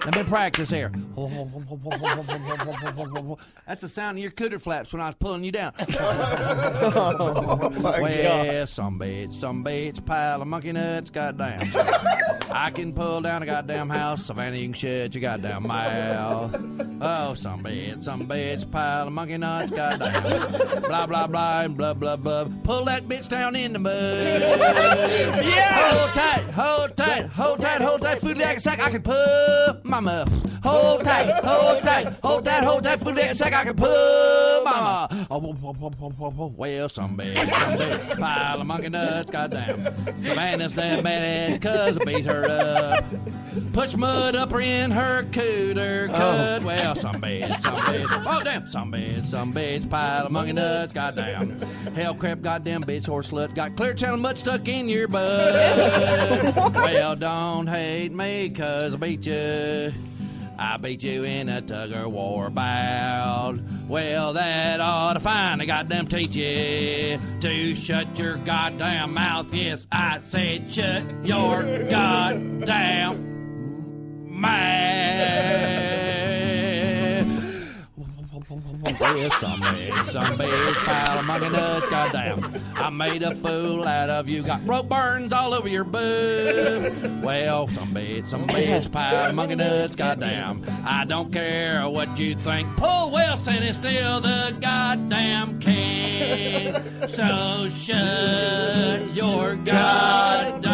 Let me practice here. That's the sound of your cooter flaps when I was pulling you down. Well, some bitch, pile of monkey nuts, goddamn. I can pull down a goddamn house, Savannah, you can shut your goddamn mouth. Oh, some bitch, pile of monkey nuts, goddamn. Blah, blah, blah, and blah, blah, blah. Pull that bitch down in the mud. Yeah! Hold tight, food like a sack, I can pull my muff. Hold tight, food like a sack, I can pull my muff. Well, some bitch, pile of monkey nuts, goddamn. Savannah's that bad cause I beat her up. Push mud up her in her cooter cut. Well, some bitch, oh damn, some bitch, pile of monkey nuts, goddamn. Hell crap, goddamn bitch, horse slut, got clear channel mud stuck in your butt. Well, don't hate me cause I beat you. I beat you in a tug-of-war bout. Well, that ought to finally goddamn teach you to shut your goddamn mouth. Yes, I said shut your goddamn mouth. Well, some bitch, pile of monkey nuts, goddamn. I made a fool out of you, got rope burns all over your boob. Well, some bitch, pile of monkey nuts, goddamn. I don't care what you think. Paul Wilson is still the goddamn king. So shut your goddamn.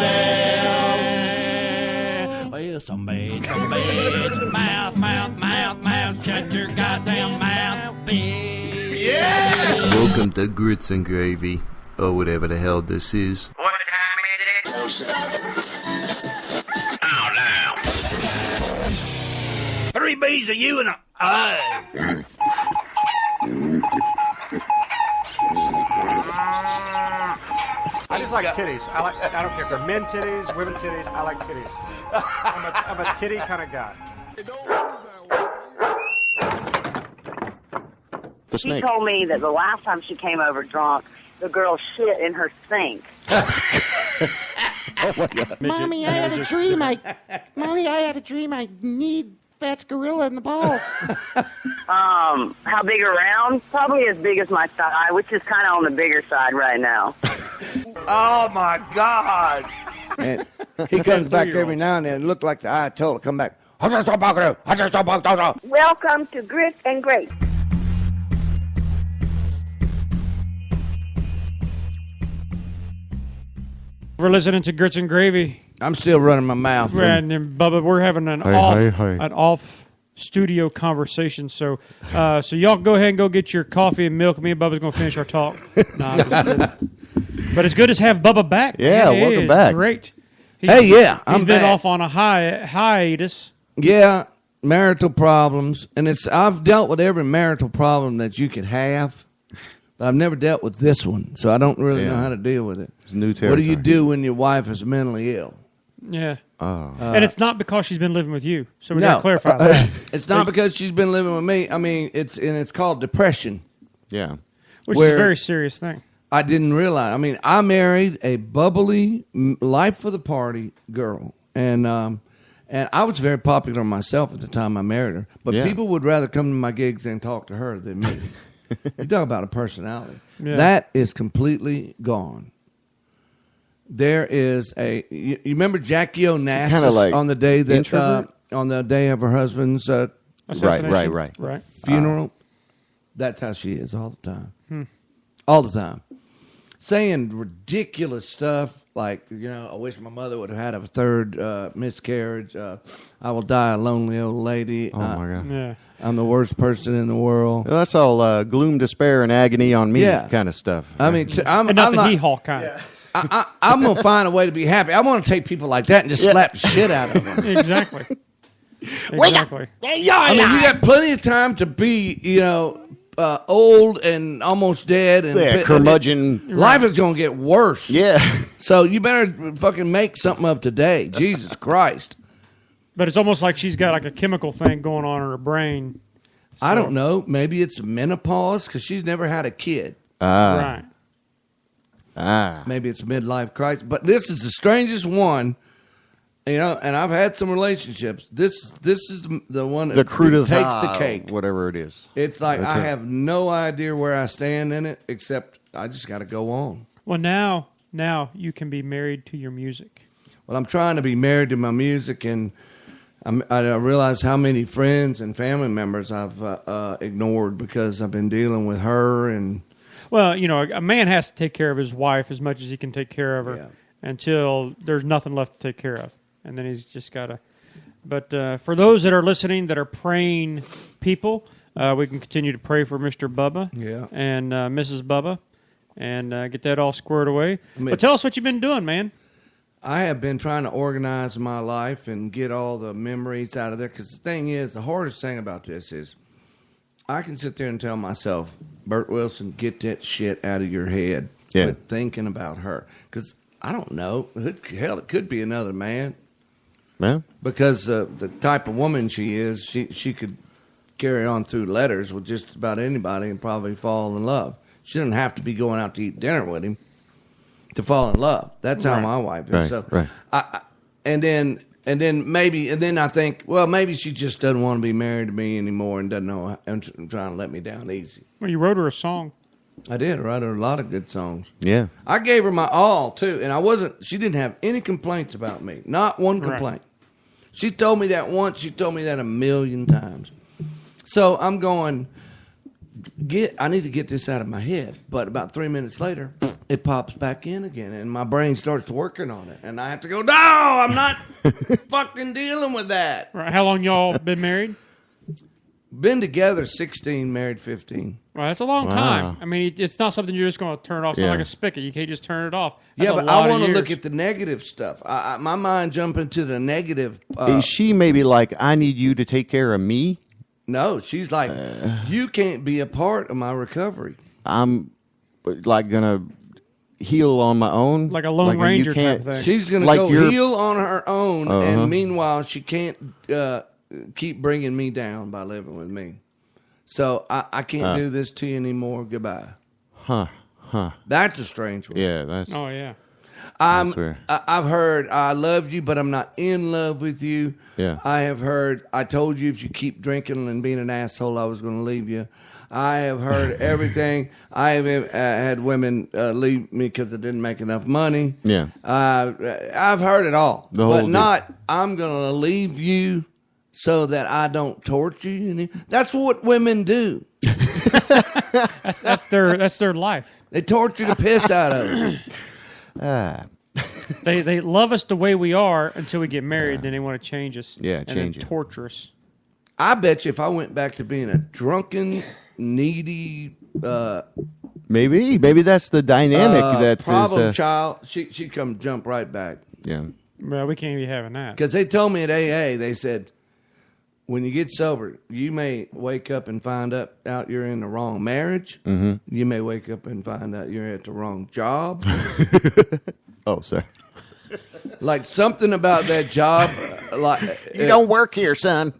Well, some bitch, mouth, shut your goddamn mouth, bitch. Yeah! Welcome to Grits and Gravy, or whatever the hell this is. What time it is? Oh, now. 3 B's of you and a I. I just like titties. I don't care if they're men titties, women titties. I like titties. I'm a titty kind of guy. The snake. She told me that the last time she came over drunk, the girl shit in her sink. Oh my God. Mommy, I had a dream. I need Fat's gorilla in the ball. How big around? Probably as big as my thigh, which is kind of on the bigger side right now. Oh my God! And he comes back every now and then. It looked like the Ayatollah come back. Welcome to Grit and Grace. We're listening to Grits and Gravy. I'm still running my mouth. And Bubba, we're having an off studio conversation. So y'all go ahead and go get your coffee and milk. Me and Bubba's going to finish our talk. Nah, I'm just kidding. But it's good to have Bubba back. Yeah, welcome back. Great. He's been back. off on a hiatus. Yeah, marital problems, and I've dealt with every marital problem that you could have, but I've never dealt with this one, so I don't really know how to deal with it. It's new territory. What do you do when your wife is mentally ill? Yeah. And it's not because she's been living with you, so we got to clarify that. It's not because she's been living with me. I mean, it's called depression. Yeah. Which is a very serious thing. I didn't realize. I mean, I married a bubbly, life of the party girl, and I was very popular myself at the time I married her. But people would rather come to my gigs and talk to her than me. You talk about a personality. Yeah. That is completely gone. There is you remember Jackie Onassis like on the day that on the day of her husband's right funeral. That's how she is all the time. All the time. Saying ridiculous stuff like, I wish my mother would have had a third miscarriage. I will die a lonely old lady. Oh, my God. Yeah. I'm the worst person in the world. Well, that's all gloom, despair, and agony on me kind of stuff. I mean, I'm not the the hee-haw kind. Yeah. I'm going to find a way to be happy. I want to take people like that and just slap the shit out of them. Exactly. I mean, you got plenty of time to be, old and almost dead. And curmudgeon. Life is going to get worse. Yeah. So you better fucking make something of today. Jesus Christ. But it's almost like she's got like a chemical thing going on in her brain. So. I don't know. Maybe it's menopause because she's never had a kid. Right. Maybe it's midlife crisis. But this is the strangest one. And I've had some relationships. This is the one The crew that to takes the cake. whatever it is. It's like That's I it. have no idea where I stand in it, except I just got to go on. Well, now you can be married to your music. Well, I'm trying to be married to my music, and I realize how many friends and family members I've ignored because I've been dealing with her. And Well, a man has to take care of his wife as much as he can take care of her until there's nothing left to take care of. And then he's just got to. But for those that are listening that are praying people, we can continue to pray for Mr. Bubba and Mrs. Bubba and get that all squared away. But tell us what you've been doing, man. I have been trying to organize my life and get all the memories out of there. Because the thing is, the hardest thing about this is I can sit there and tell myself, Bert Wilson, get that shit out of your head. Yeah. Quit thinking about her. Because I don't know. Hell, it could be another man. Yeah. Because the type of woman she is, she could carry on through letters with just about anybody and probably fall in love. She doesn't have to be going out to eat dinner with him to fall in love. That's how my wife is. Right, so, right. And then I think, well, maybe she just doesn't want to be married to me anymore and doesn't know and trying to let me down easy. Well, you wrote her a song. I did. I wrote her a lot of good songs. Yeah. I gave her my all too, and she didn't have any complaints about me. Not one complaint. She told me that once. She told me that 1,000,000 times. So I'm going, I need to get this out of my head. But about 3 minutes later, it pops back in again, and my brain starts working on it. And I have to go, no, I'm not fucking dealing with that. Right. How long y'all been married? Been together 16, married 15. Well, that's a long time. I mean, it's not something you're just going to turn off. It's not like a spigot. You can't just turn it off. That's But I want to look at the negative stuff. My mind jumping to the negative. Is she maybe like, I need you to take care of me? No, she's like, you can't be a part of my recovery. I'm like going to heal on my own. Like a Lone Ranger type thing. She's going to like go heal on her own, Uh-huh. and meanwhile, she can't keep bringing me down by living with me. So I can't do this to you anymore. Goodbye. Huh. That's a strange one. Yeah, that's... Oh, yeah. I've heard I love you, but I'm not in love with you. Yeah. I have heard I told you if you keep drinking and being an asshole, I was going to leave you. I have heard everything. I have had women leave me because I didn't make enough money. Yeah. I've heard it all, but not I'm going to leave you so that I don't torture you. That's what women do. That's their life. They torture the piss out of us. They love us the way we are until we get married. Then they want to change us. Yeah, and change then it. torture us. I bet you if I went back to being a drunken, needy, maybe that's the dynamic that problem is, child, she'd come jump right back. Yeah. Well, we can't be having that. Because they told me at AA, they said, when you get sober, you may wake up and find out you're in the wrong marriage. Mm-hmm. You may wake up and find out you're at the wrong job. Oh, sorry. Like something about that job. You don't work here, son.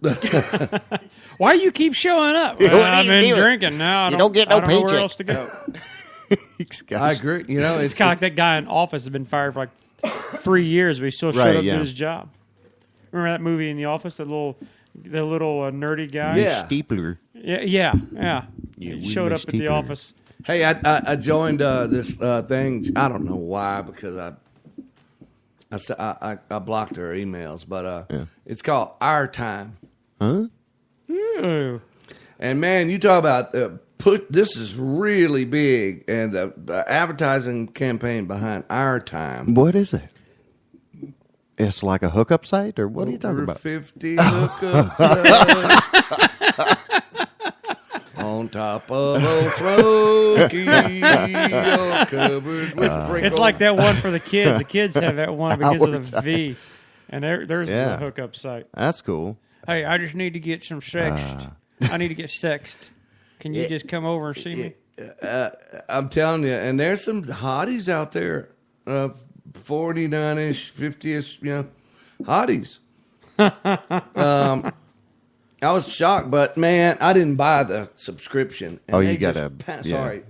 Why you keep showing up? What Well, are I've you been doing? drinking now. You don't get no I don't know where paycheck. else to go. I agree. You know, It's kind of like that guy in Office has been fired for like 3 years, but he still showed Right, up yeah. to his job. Remember that movie in The Office? The little nerdy guy. Yeah. Steepler. Yeah. You He showed up at the steepler. office. Hey, I joined this thing. I don't know why, because I blocked her emails, but it's called Our Time. Huh? Ooh. And man, you talk about this is really big, and the advertising campaign behind Our Time. What is it? It's like a hookup site, or what are you talking Over about? 50 hookup clubs on top of a Smoky, all covered with sprinkles. It's like that one for the kids. The kids have that one because of the V. And there's Yeah. a hookup site. That's cool. Hey, I just need to get some sex. I need to get sexed. Can you just come over and see me? I'm telling you, and there's some hotties out there, 49-ish, 50-ish, hotties. I was shocked, but man, I didn't buy the subscription. And Oh, they you gotta- just yeah. Sorry.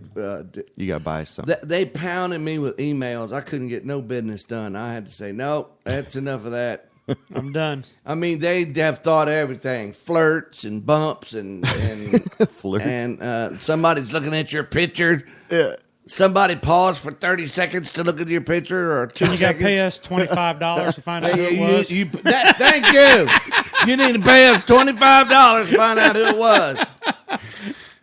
You got to buy something. They pounded me with emails. I couldn't get no business done. I had to say, nope, that's enough of that. I'm done. I mean, they have thought of everything: flirts and bumps and Flirts. and somebody's looking at your picture. Yeah. Somebody paused for 30 seconds to look at your picture, or 2 You got to seconds. pay us $25 to find out who it You- was. thank you. You need to pay us $25 to find out who it was.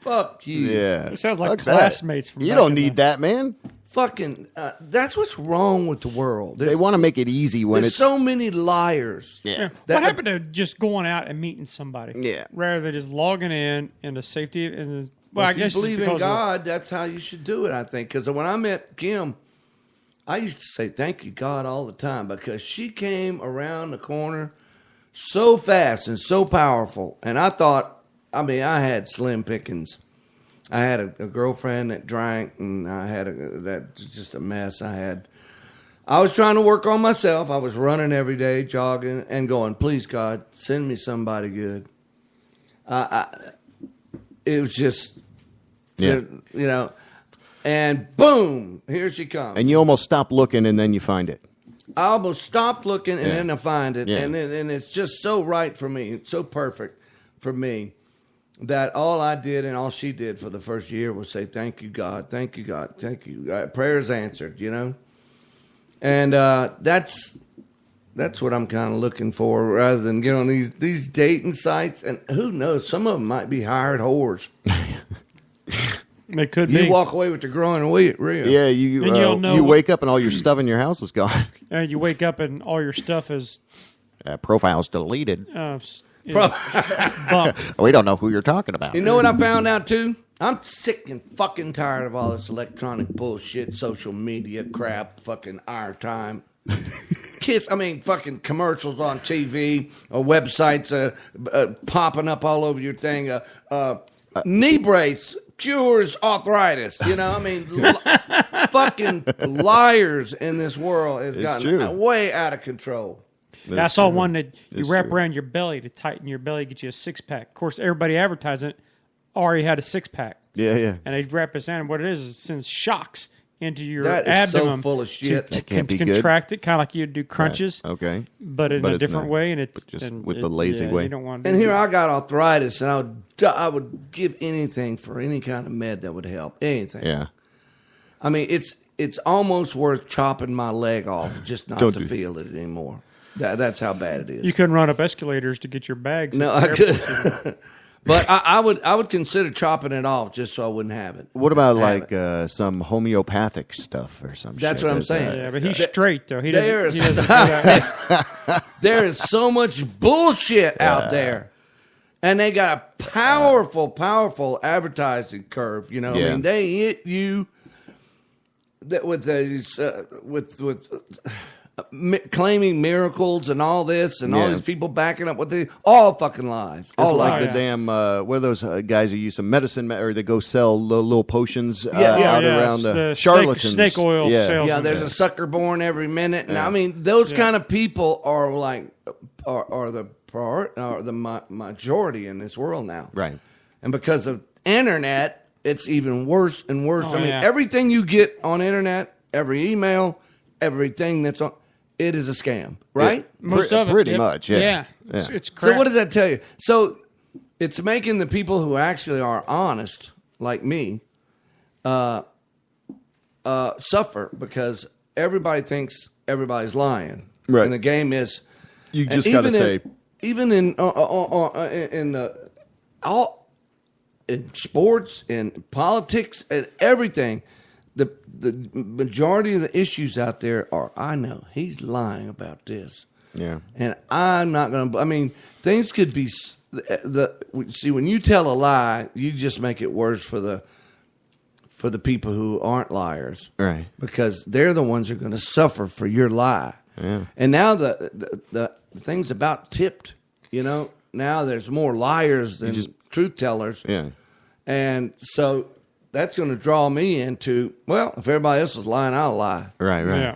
Fuck you. Yeah. It sounds like Fuck that. classmates from You back don't in need the- that, man. Fucking, that's what's wrong with the world. They want to make it easy when There's it's so many liars. yeah. What happened to just going out and meeting somebody? Yeah. Rather than just logging in the safety and Well, I if guess you it's believe in because of- God, that's how you should do it, I think. Because when I met Kim, I used to say, thank you, God, all the time, because she came around the corner so fast and so powerful. And I thought, I mean, I had slim pickings. I had a girlfriend that drank, and I had just a mess. I was trying to work on myself. I was running every day, jogging, and going, please, God, send me somebody good. It was just, Yeah. you know, and boom, here she comes. And you almost stop looking and then you find it. I almost stopped looking, and Yeah. then I find it, Yeah. and it's just so right for me. It's so perfect for me that all I did and all she did for the first year was say, thank you, God, thank you, God, thank you. Prayers answered, you know? And that's what I'm kind of looking for, rather than get on these dating sites. And who knows, some of them might be hired whores. They could You be. walk away with your growing real. Yeah, you And you'll know- you wake up and all your stuff in your house is gone. And you wake up and all your stuff is Profile's deleted. bumped. We don't know who you're talking about. You know what I found out too? I'm sick and fucking tired of all this electronic bullshit, social media crap, fucking our time. Fucking commercials on TV or websites popping up all over your thing. Knee brace cures arthritis. You know, I mean, fucking liars in this world has It's gotten true. way out of control. I saw one that you It's wrap true. around your belly to tighten your belly, get you a 6-pack. Of course, everybody advertising it already had a 6-pack. Yeah, yeah. And they wrap this in, and what it is it sends shocks into your That is so abdomen full of shit. to That can't be good. contract it, kind of like you do crunches, Okay. but in But a it's different not. way. And it's But just and with the lazy yeah, way. You don't want to And do here that. I got arthritis, and I would give anything for any kind of med that would help. Anything. Yeah. I mean, it's almost worth chopping my leg off just not Don't to do- feel it anymore. That's how bad it is. You couldn't run up escalators to get your bags. No, at the I airport. could. But I would consider chopping it off just so I wouldn't have it. What about Have like some homeopathic stuff or some That's shit? what I'm saying. Yeah, but he's straight though. He There doesn't. is- He doesn't do that. There is so much bullshit out there. And they got a powerful advertising curve. You know, I Yeah. mean, they hit you with these claiming miracles and all this and all Yeah. these people backing up with all fucking lies. It's All like lies. the damn what are those guys who use some medicine or they go sell little potions Yeah, out yeah, around it's the the charlatans. snake oil yeah. sales. Yeah, there's a sucker born every minute. And I mean, those kind of people are like are the majority in this world now. Right. And because of internet, it's even worse and worse. Oh, I mean, yeah. everything you get on internet, every email, everything that's on, it is a scam, right? Most of it, pretty yep. much, yeah. It's crap. So what does that tell you? So it's making the people who actually are honest, like me, suffer because everybody thinks everybody's lying. Right. And the game is You and just got to even say even in sports, in politics, and everything, the majority of the issues out there are, I know he's lying about this, yeah. and I'm not going to. I mean, things could be see when you tell a lie, you just make it worse for the people who aren't liars, Right. because they're the ones who are going to suffer for your lie. Yeah. And now the thing's about tipped, you know. Now there's more liars than truth tellers. Yeah. And so that's going to draw me into, well, if everybody else is lying, I'll lie. Right, right.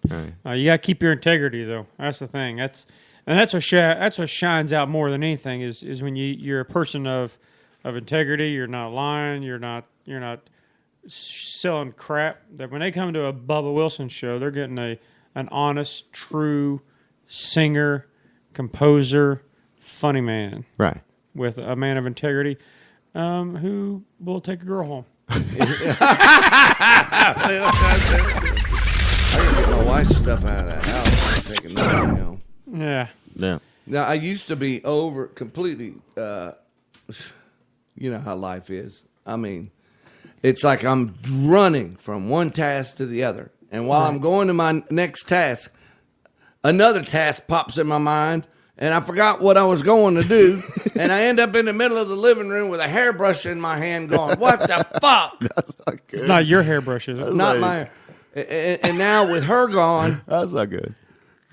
Yeah. Right. You got to keep your integrity, though. That's the thing. That's what shines out more than anything is when you're a person of integrity. You're not lying. You're not selling crap. That when they come to a Bubba Wilson show, they're getting an honest, true singer composer, funny man. Right. With a man of integrity who will take a girl home. I didn't get my wife's stuff out of that house. I'm taking that, you know. Yeah. Yeah. Now, I used to be completely, you know how life is. I mean, it's like I'm running from one task to the other. And while I'm going to my next task, another task pops in my mind, and I forgot what I was going to do. And I end up in the middle of the living room with a hairbrush in my hand going, what the fuck? That's not good. It's not your hairbrush, is it? Not my... And now with her gone... That's not good.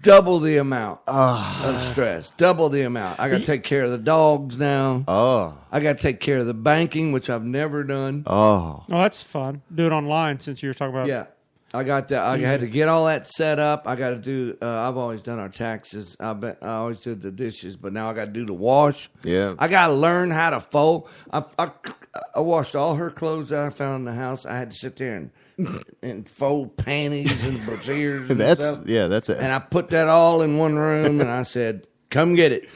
Double the amount of stress. Double the amount. I got to take care of the dogs now. Oh. I got to take care of the banking, which I've never done. Oh. Oh, that's fun. Do it online since you were talking about. Yeah. I got that. I had to get all that set up. I got to do. I've always done our taxes. I always did the dishes, but now I got to do the wash. Yeah. I got to learn how to fold. I washed all her clothes that I found in the house. I had to sit there and fold panties and brasiers and stuff. Yeah, that's it. And I put that all in one room, and I said, "Come get it."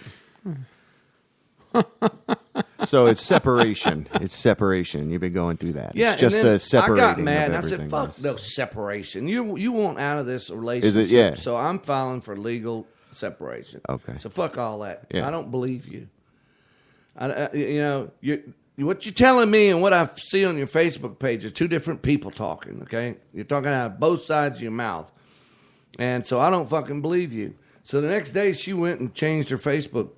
So it's separation. It's separation. You've been going through that. Yeah, it's just and then the separating. I got mad. Of I said, everything "Fuck else. no separation. You want out of this relationship?" Is it? Yeah. So I'm filing for legal separation. Okay. So fuck all that. Yeah. I don't believe you. You know, what you're telling me and what I see on your Facebook page is two different people talking. Okay, you're talking out of both sides of your mouth, and so I don't fucking believe you. So the next day, she went and changed her Facebook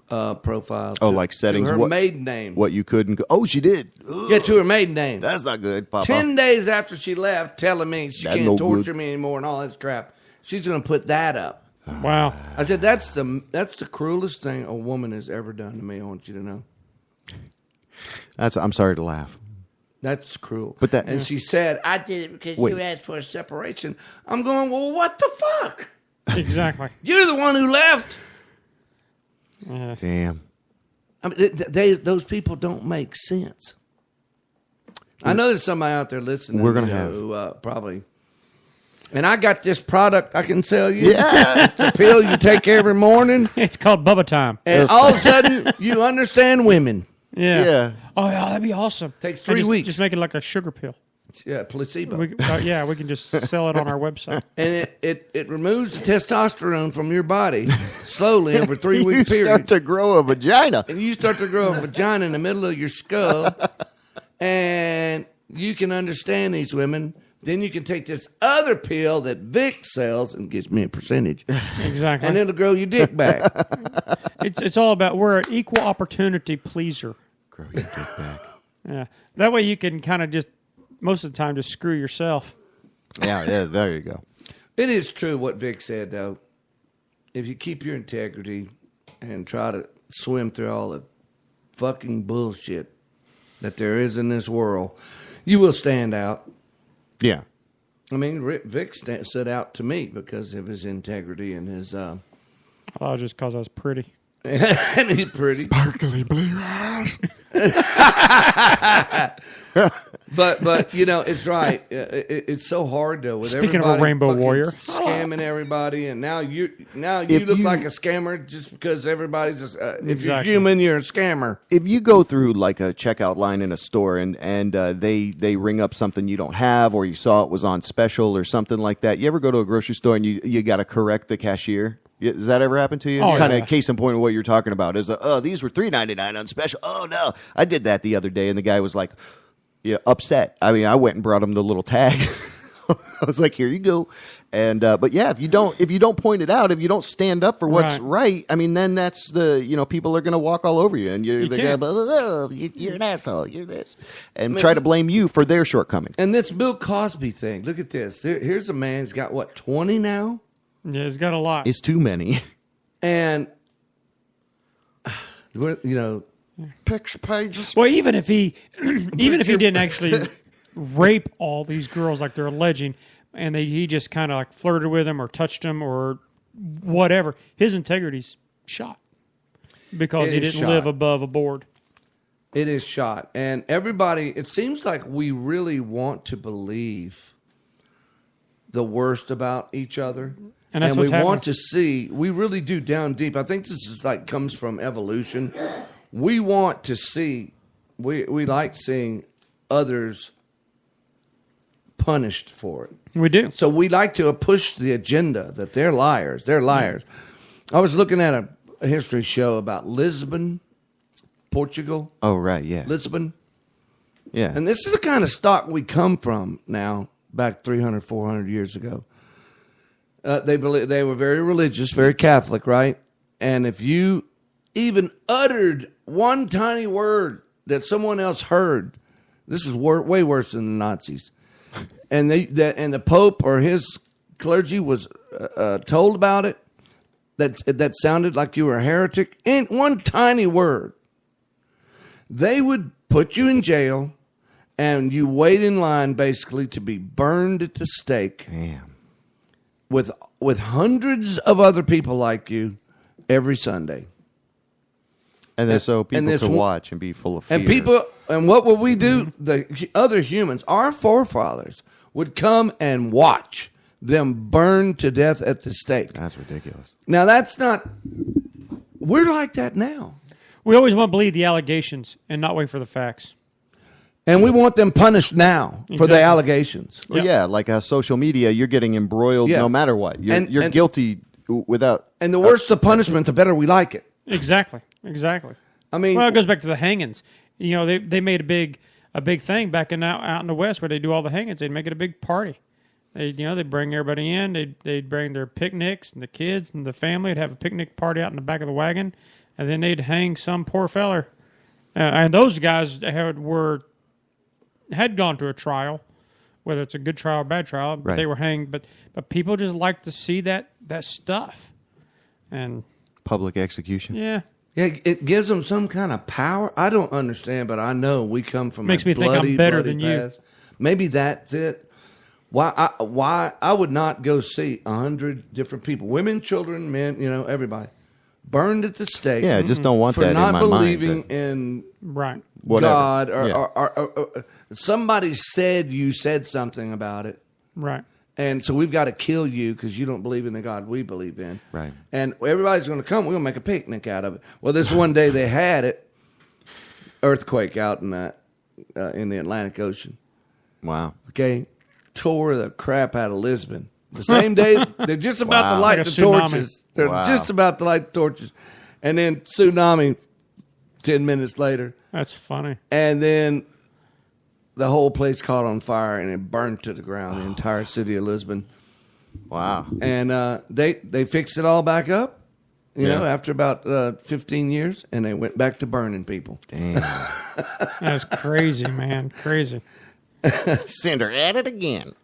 profile. Like settings. to her maiden name. What you couldn't. Oh, she did. Ugh. Yeah, to her maiden name. That's not good, Papa. 10 days after she left, telling me she That's can't no torture good. me anymore and all that crap, she's going to put that up. Wow. I said, that's the cruelest thing a woman has ever done to me. I want you to know. I'm sorry to laugh. That's cruel. But that- and she said, I did it because Wait. you asked for a separation. I'm going, well, what the fuck? Exactly. You're the one who left. Damn. I mean, those people don't make sense. I know there's somebody out there listening. We're gonna who, probably. And I got this product I can sell you. Yeah. It's a pill you take every morning. It's called Bubba Time. And all of a sudden, you understand women. Yeah. Yeah. Oh, yeah, that'd be awesome. Takes And 3 just, weeks. Just make it like a sugar pill. Yeah, placebo. We can just sell it on our website. And it removes the testosterone from your body slowly over a 3-week You period. start to grow a vagina. And you start to grow a vagina in the middle of your skull. And you can understand these women. Then you can take this other pill that Vic sells and gives me a percentage. Exactly. And it'll grow your dick back. It's all about we're an equal opportunity pleaser. Grow your dick back. Yeah. That way you can kind of just, most of the time, just screw yourself. Yeah, there you go. It is true what Vic said, though. If you keep your integrity and try to swim through all the fucking bullshit that there is in this world, you will stand out. Yeah. I mean, Vic stood out to me because of his integrity and his... I thought it was just because I was pretty. and he's pretty. Sparkly blue eyes. But you know, it's right. It's so hard though. With Speaking of a everybody Rainbow fucking Warrior. scamming everybody, and now you If look you- like a scammer just because everybody's. If you're Exactly. human, you're a scammer. If you go through like a checkout line in a store and they ring up something you don't have, or you saw it was on special or something like that, you ever go to a grocery store and you got to correct the cashier? Does that ever happen to you? Oh, Kind of yeah. case in point of what you're talking about is, these were $3.99 on special. Oh no, I did that the other day, and the guy was like, upset. I mean, I went and brought him the little tag. I was like, here you go. And but yeah, if you don't point it out, if you don't stand up for what's right, I mean, then that's people are going to walk all over you, and they're going to you're an asshole, you're this, and try to blame you for their shortcoming. And this Bill Cosby thing. Look at this. Here's a man. He's got what 20 now, Yeah, he's got a lot. It's too many. and picture pages. Well, even if he didn't actually rape all these girls like they're alleging, and he just kind of like flirted with them or touched them or whatever, his integrity's shot because he didn't live above a board. It is shot, and everybody. It seems like we really want to believe the worst about each other. And that's we what's happening. want to see. We really do down deep. I think this is like comes from evolution. We want to see. We like seeing others punished for it. We do. So we like to push the agenda that they're liars. They're liars. I was looking at a history show about Lisbon, Portugal. Oh, right, yeah. Lisbon. Yeah. And this is the kind of stock we come from now, back 300, 400 years ago. They were very religious, very Catholic, right? And if you even uttered one tiny word that someone else heard, this is way worse than the Nazis. And the Pope or his clergy was told about it. That sounded like you were a heretic. In one tiny word, they would put you in jail, and you wait in line basically to be burned at the stake. Damn. With hundreds of other people like you every Sunday. And then so people this to watch and be full of fear. And what would we do? The other humans, our forefathers, would come and watch them burn to death at the stake. That's ridiculous. Now, that's not... We're like that now. We always want to believe the allegations and not wait for the facts. And we want them punished now for the allegations. Well, yeah, like social media, you're getting embroiled no matter what. You're guilty without... And the worse the punishment, the better we like it. Exactly. I mean... Well, it goes back to the hangings. You know, they made a big thing back out in the West where they do all the hangings. They'd make it a big party. They'd bring everybody in. They'd bring their picnics and the kids and the family. They'd have a picnic party out in the back of the wagon. And then they'd hang some poor feller. And those guys had gone to a trial, whether it's a good trial or bad trial, but they were hanged. But people just like to see that stuff. And public execution. Yeah. Yeah, it gives them some kind of power. I don't understand, but I know we come from Makes me think I'm better than you. Maybe that's it. Why I would not go see 100 different people, women, children, men, everybody, burned at the stake. Yeah, I just don't want for that in not my believing mind. in Whatever. God or somebody said you said something about it. Right. And so we've got to kill you because you don't believe in the God we believe in. Right. And everybody's going to come. We're going to make a picnic out of it. Well, this one day they had it. Earthquake out in the Atlantic Ocean. Wow. Okay. Tore the crap out of Lisbon. The same day, they're just about to light Like the a tsunami. torches. They're just about to light the torches. And then tsunami 10 minutes later. That's funny. And then the whole place caught on fire and it burned to the ground, the entire city of Lisbon. Wow. And they fixed it all back up, after about 15 years, and they went back to burning people. Damn. That's crazy, man. Crazy. Send her at it again.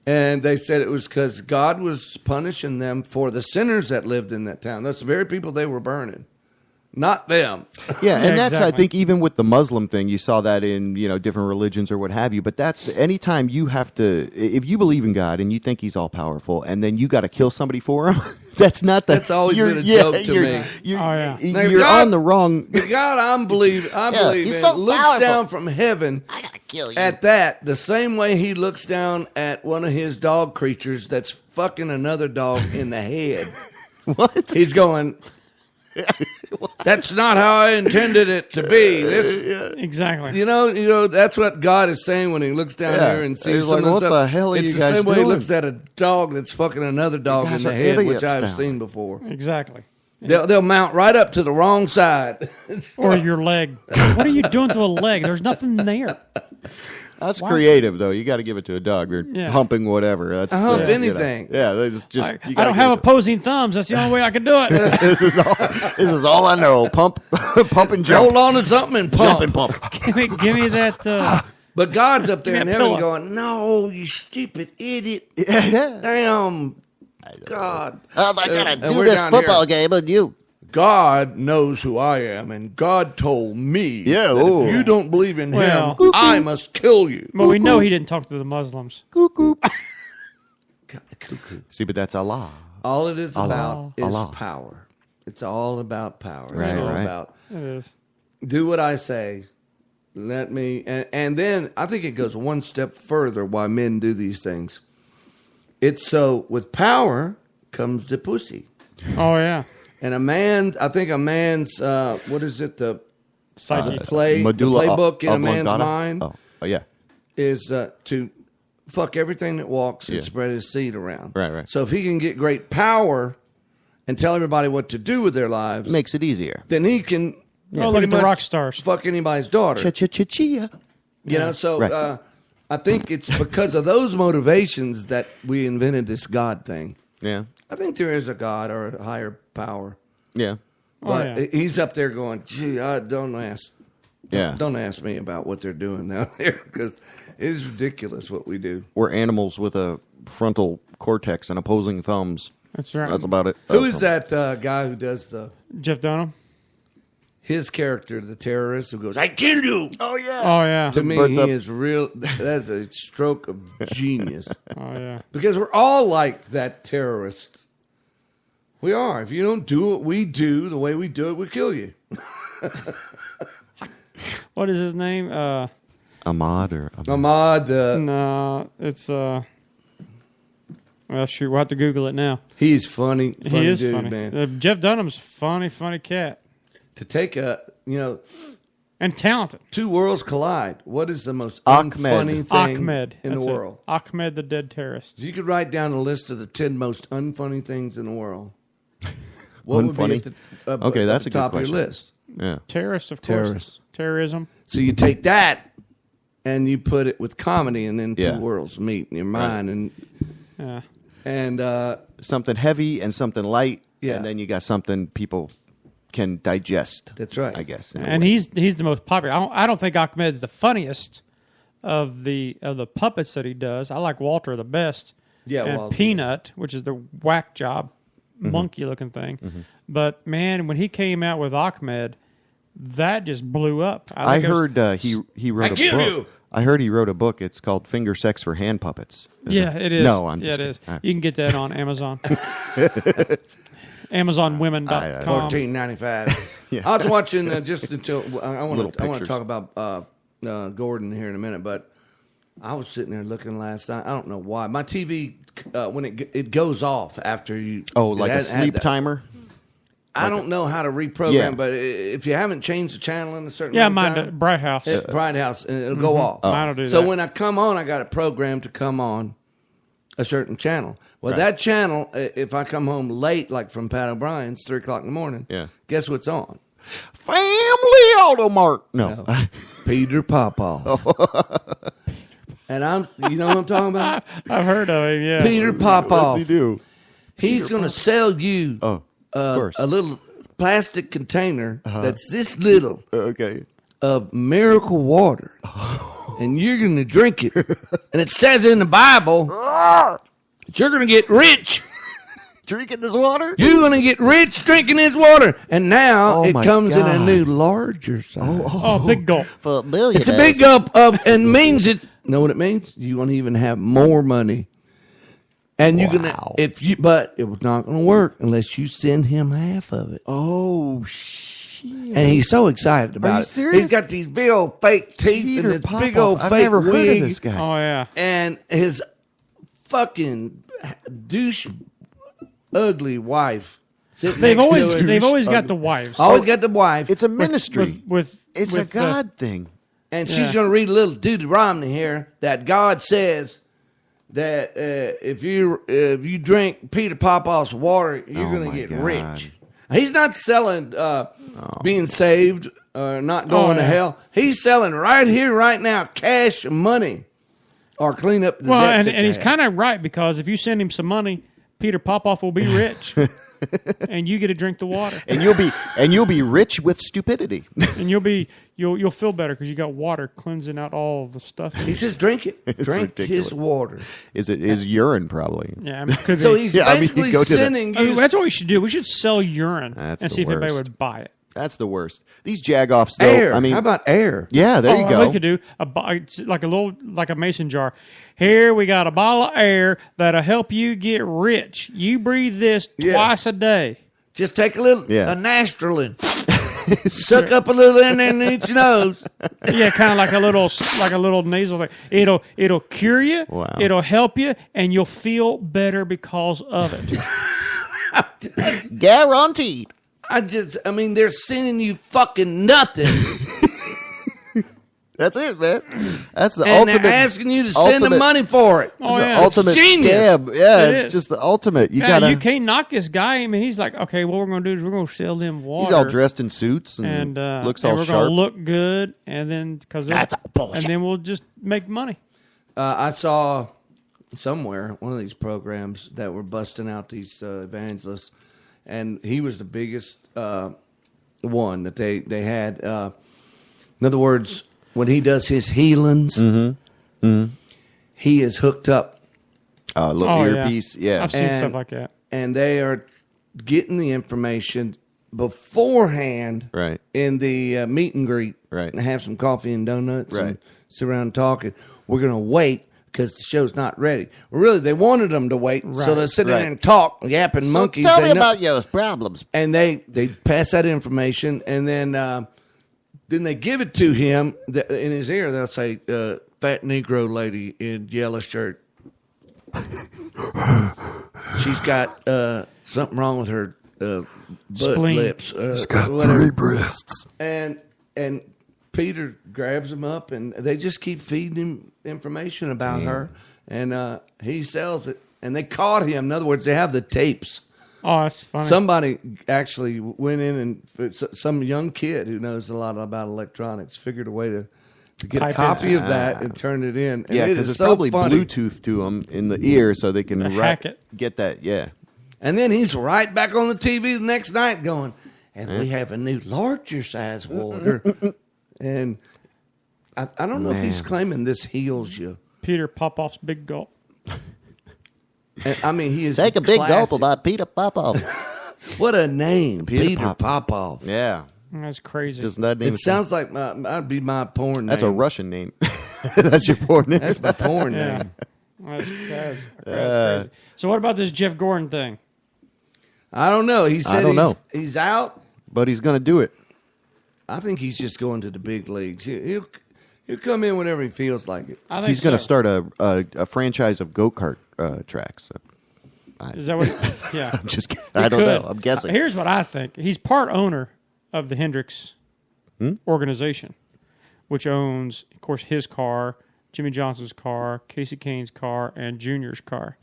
And they said it was because God was punishing them for the sinners that lived in that town. That's the very people they were burning. Not them. Yeah, and that's, exactly. I think, even with the Muslim thing, you saw that in, different religions or what have you. But that's anytime you have to, if you believe in God and you think he's all powerful and then you got to kill somebody for him, that's always been a joke to me. You're on the wrong. The God I believe he's in so looks powerful. down from heaven I got to kill you. at that the same way he looks down at one of his dog creatures that's fucking another dog in the head. What? He's going... That's not how I intended it to be. Exactly. That's what God is saying when he looks down here and sees He's like, some what of the hell are it's you the guys same way doing? he looks at a dog that's fucking another dog in guys the are head, which idiots I've down seen before. Exactly. They'll mount right up to the wrong side. Or your leg. What are you doing to a leg? There's nothing there. That's creative, though. You got to give it to a dog. You're humping whatever. That's I hump anything. They just I don't have opposing thumbs. That's the only way I can do it. this is all I know. Pump and jump. Hold on to something and pump. Jump and pump. give me that. But God's up there Give in me a heaven pillow. going, no, you stupid idiot. Yeah. Damn. God. I got to And do we're this down football here. game, and you. God knows who I am, and God told me that ooh. if you don't believe in Well, him, I must kill you. Well, we know he didn't talk to the Muslims. Cuckoo. See, but that's Allah. All it is about is Allah. power. It's all about power. Right, it's all right. about It is. do what I say. Let me, and then I think it goes one step further why men do these things. It's so with power comes the pussy. Oh yeah. And I think a man's, what is it, the Psyche. Medulla playbook in a man's oblongata? mind Oh, yeah. is to fuck everything that walks and Yeah. spread his seed around. Right. So if he can get great power and tell everybody what to do with their lives, Makes it easier. then he can look pretty at the much rock stars. fuck anybody's daughter. Chia. You know, so Right. I think it's because of those motivations that we invented this God thing. Yeah. I think there is a God or a higher power. Yeah. But he's up there going, gee, don't ask. Yeah. Don't ask me about what they're doing down there because it is ridiculous what we do. We're animals with a frontal cortex and opposing thumbs. That's right. That's about it. Who is that guy who does Jeff Dunham? his character, the terrorist who goes, I killed you? Oh yeah. To me, But he the- is real. That's a stroke of genius. Oh yeah. Because we're all like that terrorist. We are. If you don't do what we do the way we do it, we kill you. What is his name? Ahmad or Ahmad, No, it's well, shoot, we'll have to Google it now. he's funny. He is dude, funny. man. Jeff Dunham's funny cat To take and talented. two worlds collide. What is the most Ahmed. unfunny thing Ahmed in the That's it. world? Ahmed, the dead terrorist. You could write down a list of the 10 most unfunny things in the world. What would be Unfunny? at the, Okay, that's at a the good top of question. your list? Yeah. Terrorist, of course. Terrorist. Terrorism. So you take that and you put it with comedy, and then Yeah. two worlds meet in your mind, Yeah. and Something heavy and something light. Yeah. And then you got something people can digest. That's right. I guess. in a And way. he's the most popular. I don't think Ahmed's the funniest of the puppets that he does. I like Walter the best. Yeah, and Walter. Peanut, which is the whack job, monkey looking thing. But man, when he came out with Ahmed, that just blew up. I think it was- heard he wrote a kill book. you. I heard he wrote a book. It's called Finger Sex for Hand Puppets. Yeah, it is. No, I'm yeah, just it is. kidding. All right. You can get that on Amazon. AmazonWomen.com. $14.95. Yeah. I was watching just until I want Little to pictures. talk about Gordon here in a minute, but I was sitting there looking last night. I don't know why my TV when it goes off after you. Oh, it like a hasn't had sleep that. timer? I don't know how to reprogram, Yeah. but if you haven't changed the channel in a certain Yeah, amount of mine, time, Bright House. Bright House, and it'll go off. Mine will do So that. when I come on, I got it programmed to come on a certain channel. Well, Right. that channel, if I come home late, like from Pat O'Brien's, 3:00 in the morning, Yeah. guess what's on? Family Auto Mart. No. Peter Popoff. And you know what I'm talking about? I've heard of him, yeah. Peter Popoff. What does he do? He's going to sell you Oh, of course. a little plastic container that's this little Okay. of miracle water. And you're going to drink it. And it says in the Bible that you're going to get rich. Drinking this water? You're going to get rich drinking this water. And now Oh, it my comes in a God. new, larger size. Oh, big gulp. For millionaires. It's a big gulp of, and means it. Know what it means? You're going to even have more money. And you're going to, but it was not going to work unless you send him half of it. Oh, shit. And he's so excited about you it. serious? He's got these big old fake teeth Peter and this Popoff. big old I've fake never heard wig. of this guy. Oh, yeah. And his fucking douche, ugly wife. sitting They've next always to him. they've always got the wives. Always got the wife. It's a ministry. with it's a God thing. And Yeah. she's going to read a little Deuteronomy here that God says that if you drink Peter Popoff's water, you're Oh, going to my get God. rich. He's not selling being saved or not going to yeah. hell. He's selling right here, right now, cash money or clean up the Well, debts. and he's kind of right because if you send him some money, Peter Popoff will be rich, and you get to drink the water, And you'll be rich with stupidity. and you'll feel better because you got water cleansing out all the stuff. He says, drink it. Drink ridiculous. his water. Is urine probably? Yeah, I mean, could So be. he's Yeah, I mean, basically go to the- sending you. That's what we should do. We should sell urine That's and the see if anybody worst. would buy it. That's the worst. These jagoffs, though. air. I mean, How about air? yeah, there you go. We could do it's like a mason jar. Here we got a bottle of air that'll help you get rich. You breathe this twice a day. Just take a little, Yeah. a Nastrolin. Suck up a little in there underneath your nose. Yeah, kind of like a little nasal thing. It'll cure you. Wow. It'll help you, and you'll feel better because of it. Guaranteed. I mean, they're sending you fucking nothing. That's it, man. That's the and ultimate. they're asking you to send them money for it. Oh, yeah. Ultimate genius. scam. Yeah, It it's is. just the ultimate. You can't knock this guy. I mean, he's like, okay, what we're going to do is we're going to sell them water. He's all dressed in suits and looks all we're sharp. going to look good, and then That's bullshit. and then we'll just make money. I saw somewhere one of these programs that were busting out these evangelists, and he was the biggest one that they had. In other words, when he does his healings, he is hooked up. Little earpiece. Yeah. I've seen stuff like that. And they are getting the information beforehand Right. in the meet and greet. Right. And have some coffee and donuts Right. and sit around talking. We're going to wait because the show's not ready. Well, really, they wanted them to wait. So they're sitting there and talk, yapping monkeys. Tell me about your problems. And they pass that information, and then they give it to him in his ear. They'll say, "Fat Negro lady in yellow shirt. She's got something wrong with her butt Spleen. lips. She's got whatever." 3 breasts. And Peter grabs him up, and they just keep feeding him information about her, and he sells it. And they caught him. In other words, they have the tapes. Oh, that's funny. Somebody actually went in and some young kid who knows a lot about electronics figured a way to get Pipe a copy it. of that and turn it in. And Yeah, it because is it's so probably funny. Bluetooth to them in the ear so they can hack it. get that. Yeah. And then he's right back on the TV the next night going, and we have a new larger size water. And I don't know if he's claiming this heals you. Peter Popoff's Big Gulp. And, I mean, he is Take a big gulp classic. about Peter Popoff. What a name, Peter Popoff. Popoff. Yeah. That's crazy. Doesn't that name It sounds like that'd be my porn name. That's a Russian name. That's your porn name. That's my porn Yeah. name. That's crazy. So what about this Jeff Gordon thing? I don't know. He said don't know. he's out. But he's going to do it. I think he's just going to the big leagues. He'll come in whenever he feels like it. I think He's going to so. start a franchise of go-kart tracks. So. Is that what? Yeah. I'm just kidding. I don't know. I'm guessing. Here's what I think. He's part owner of the Hendricks organization, which owns, of course, his car, Jimmy Johnson's car, Casey Kane's car, and Junior's car.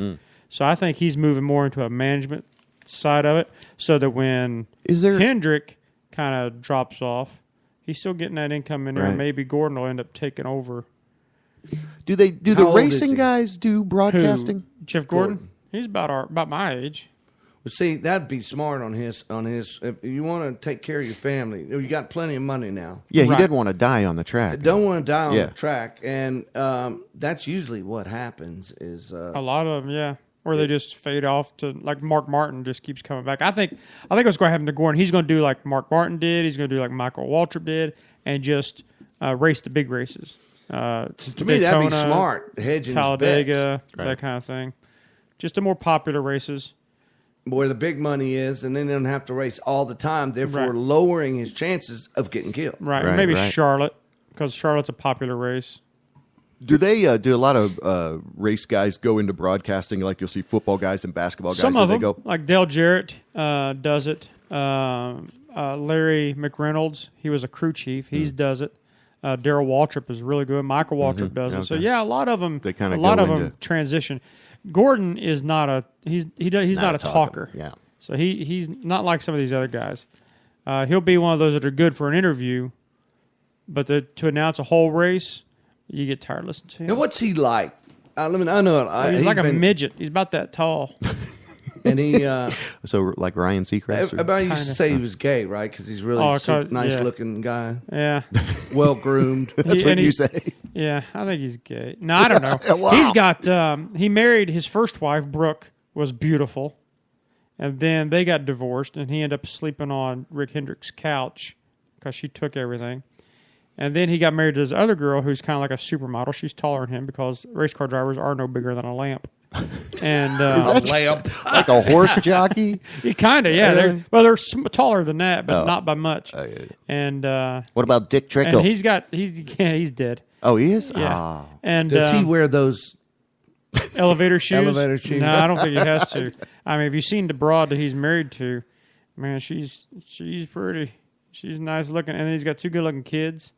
So I think he's moving more into a management side of it, so that when Hendrick kind of drops off, he's still getting that income in there. Right. Maybe Gordon will end up taking over. Do the How old is racing he? guys do broadcasting? Jeff Gordon? He's about my age. Well, see, that'd be smart on his. If you want to take care of your family, you got plenty of money now. Yeah, he Right. didn't want to die on the track. Don't want to die on Yeah. the track, and that's usually what happens. Is A lot of them, yeah. Or they just fade off to, like Mark Martin just keeps coming back. I think what's going to happen to Gordon, he's going to do like Mark Martin did. He's going to do like Michael Waltrip did, and just race the big races. to me that'd be smart. Hedging his Talladega, bets. that kind of thing. Just the more popular races. Where the big money is, and then they don't have to race all the time, therefore Right. lowering his chances of getting killed. Right. Right, Maybe right. Charlotte, because Charlotte's a popular race. Do they do a lot of race guys go into broadcasting? Like you'll see football guys and basketball guys. Some do of they them, go? like Dale Jarrett does it. Larry McReynolds, he was a crew chief. He does it. Darrell Waltrip is really good. Michael Waltrip does it. So Okay. yeah, a lot of them. They kinda a lot go of them into- transition. Gordon is not a he's not a talker. Yeah. So he's not like some of these other guys. He'll be one of those that are good for an interview, but to announce a whole race, you get tired listening to him. Now, what's he like? I know. He's like a midget. He's about that tall. and he. So like Ryan Seacrest. or- Everybody used to Kinda. say he was gay, right? Because he's really Oh, nice yeah. looking guy, Yeah. well groomed. That's what and you he- say. Yeah, I think he's gay. No, I don't know. Wow. He's got. He married his first wife. Brooke was beautiful, and then they got divorced, and he ended up sleeping on Rick Hendrick's couch because she took everything. And then he got married to this other girl who's kind of like a supermodel. She's taller than him because race car drivers are no bigger than a lamp. And Lamp. Like a horse jockey. kind of, yeah. They're taller than that, but not by much. Yeah, yeah. And What about Dick Trickle? and he's dead. Oh, he is. Yeah. Ah. And Does he wear those Elevator shoes? Elevator shoes. No, I don't think he has to. I mean, if you've seen the broad that he's married to, man, she's pretty. She's nice looking, and then he's got 2 good looking kids.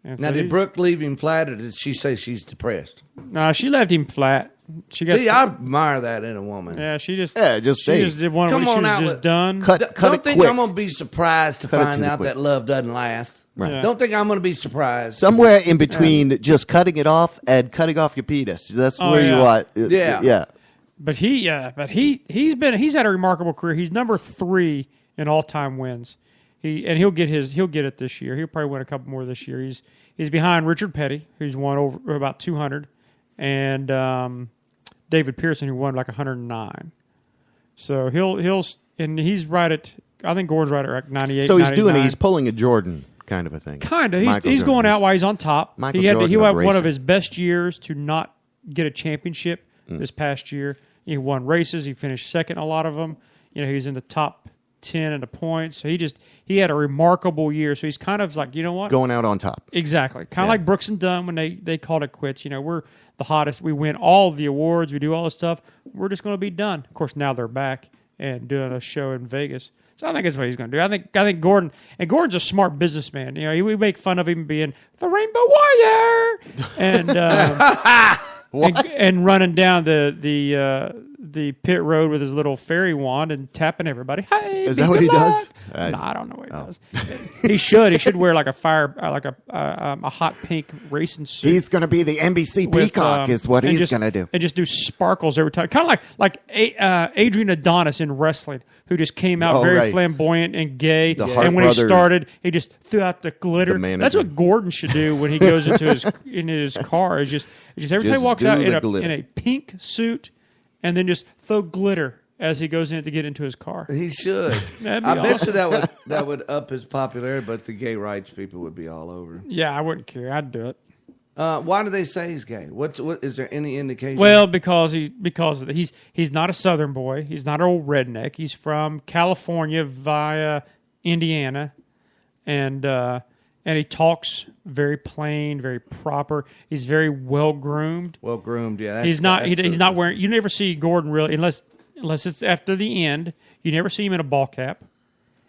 And Now, so did Brooke leave him flat, or did she say she's depressed? No, she left him flat. She got. See, I admire that in a woman. Yeah, she just stay. did one. Come She on was out just with- done. Cut Don't it think quick. I'm going to be surprised to Cut it find to the out quick. that love doesn't last. Right. Yeah. Don't think I'm going to be surprised. Somewhere in between just cutting it off and cutting off your penis. That's Oh, where you yeah. want. Yeah. But he's had a remarkable career. He's number 3 in all time wins. He'll get it this year. He'll probably win a couple more this year. He's behind Richard Petty, who's won over about 200, and David Pearson, who won like 109. So he's right at. I think Gordon's right at like 98. So he's 99. he's pulling a Jordan kind of a thing. Kind of. Michael He's going Jordan. out while he's on top. Michael He had Jordan of one of racing. his best years to not get a championship this past year. He won races. He finished second in a lot of them. You know, he was in the top 10 in the points. So he had a remarkable year. So he's kind of like, you know what? Going out on top. Exactly. Kind of like Brooks and Dunn when they called it quits. You know, we're the hottest. We win all the awards. We do all this stuff. We're just going to be done. Of course, now they're back and doing a show in Vegas. So I think that's what he's going to do. I think Gordon, and Gordon's a smart businessman. You know, we make fun of him being the Rainbow Warrior and running down the pit road with his little fairy wand and tapping everybody. Hey, Is that what he does? No, I don't know what he does. He should wear like a hot pink racing suit. He's going to be the NBC with, Peacock is what and he's just- going to do. And just do sparkles every time. Kind of like Adrian Adonis in wrestling, who just came out Oh, very right. flamboyant and gay. The Hart And when he brother- started, he just threw out the glitter. The manager. That's what Gordon should do when he goes into his car. Is just every time he Just walks do out the in glitter. a pink suit, and then just throw glitter as he goes in to get into his car. He should. That'd be I bet awesome. you that would up his popularity, but the gay rights people would be all over. Yeah, I wouldn't care. I'd do it. Why do they say he's gay? What is there any indication? Well, because he's not a Southern boy. He's not an old redneck. He's from California via Indiana, and he talks very plain, very proper. He's very well groomed. Well groomed, yeah. He's not wearing. You never see Gordon really unless it's after the end. You never see him in a ball cap.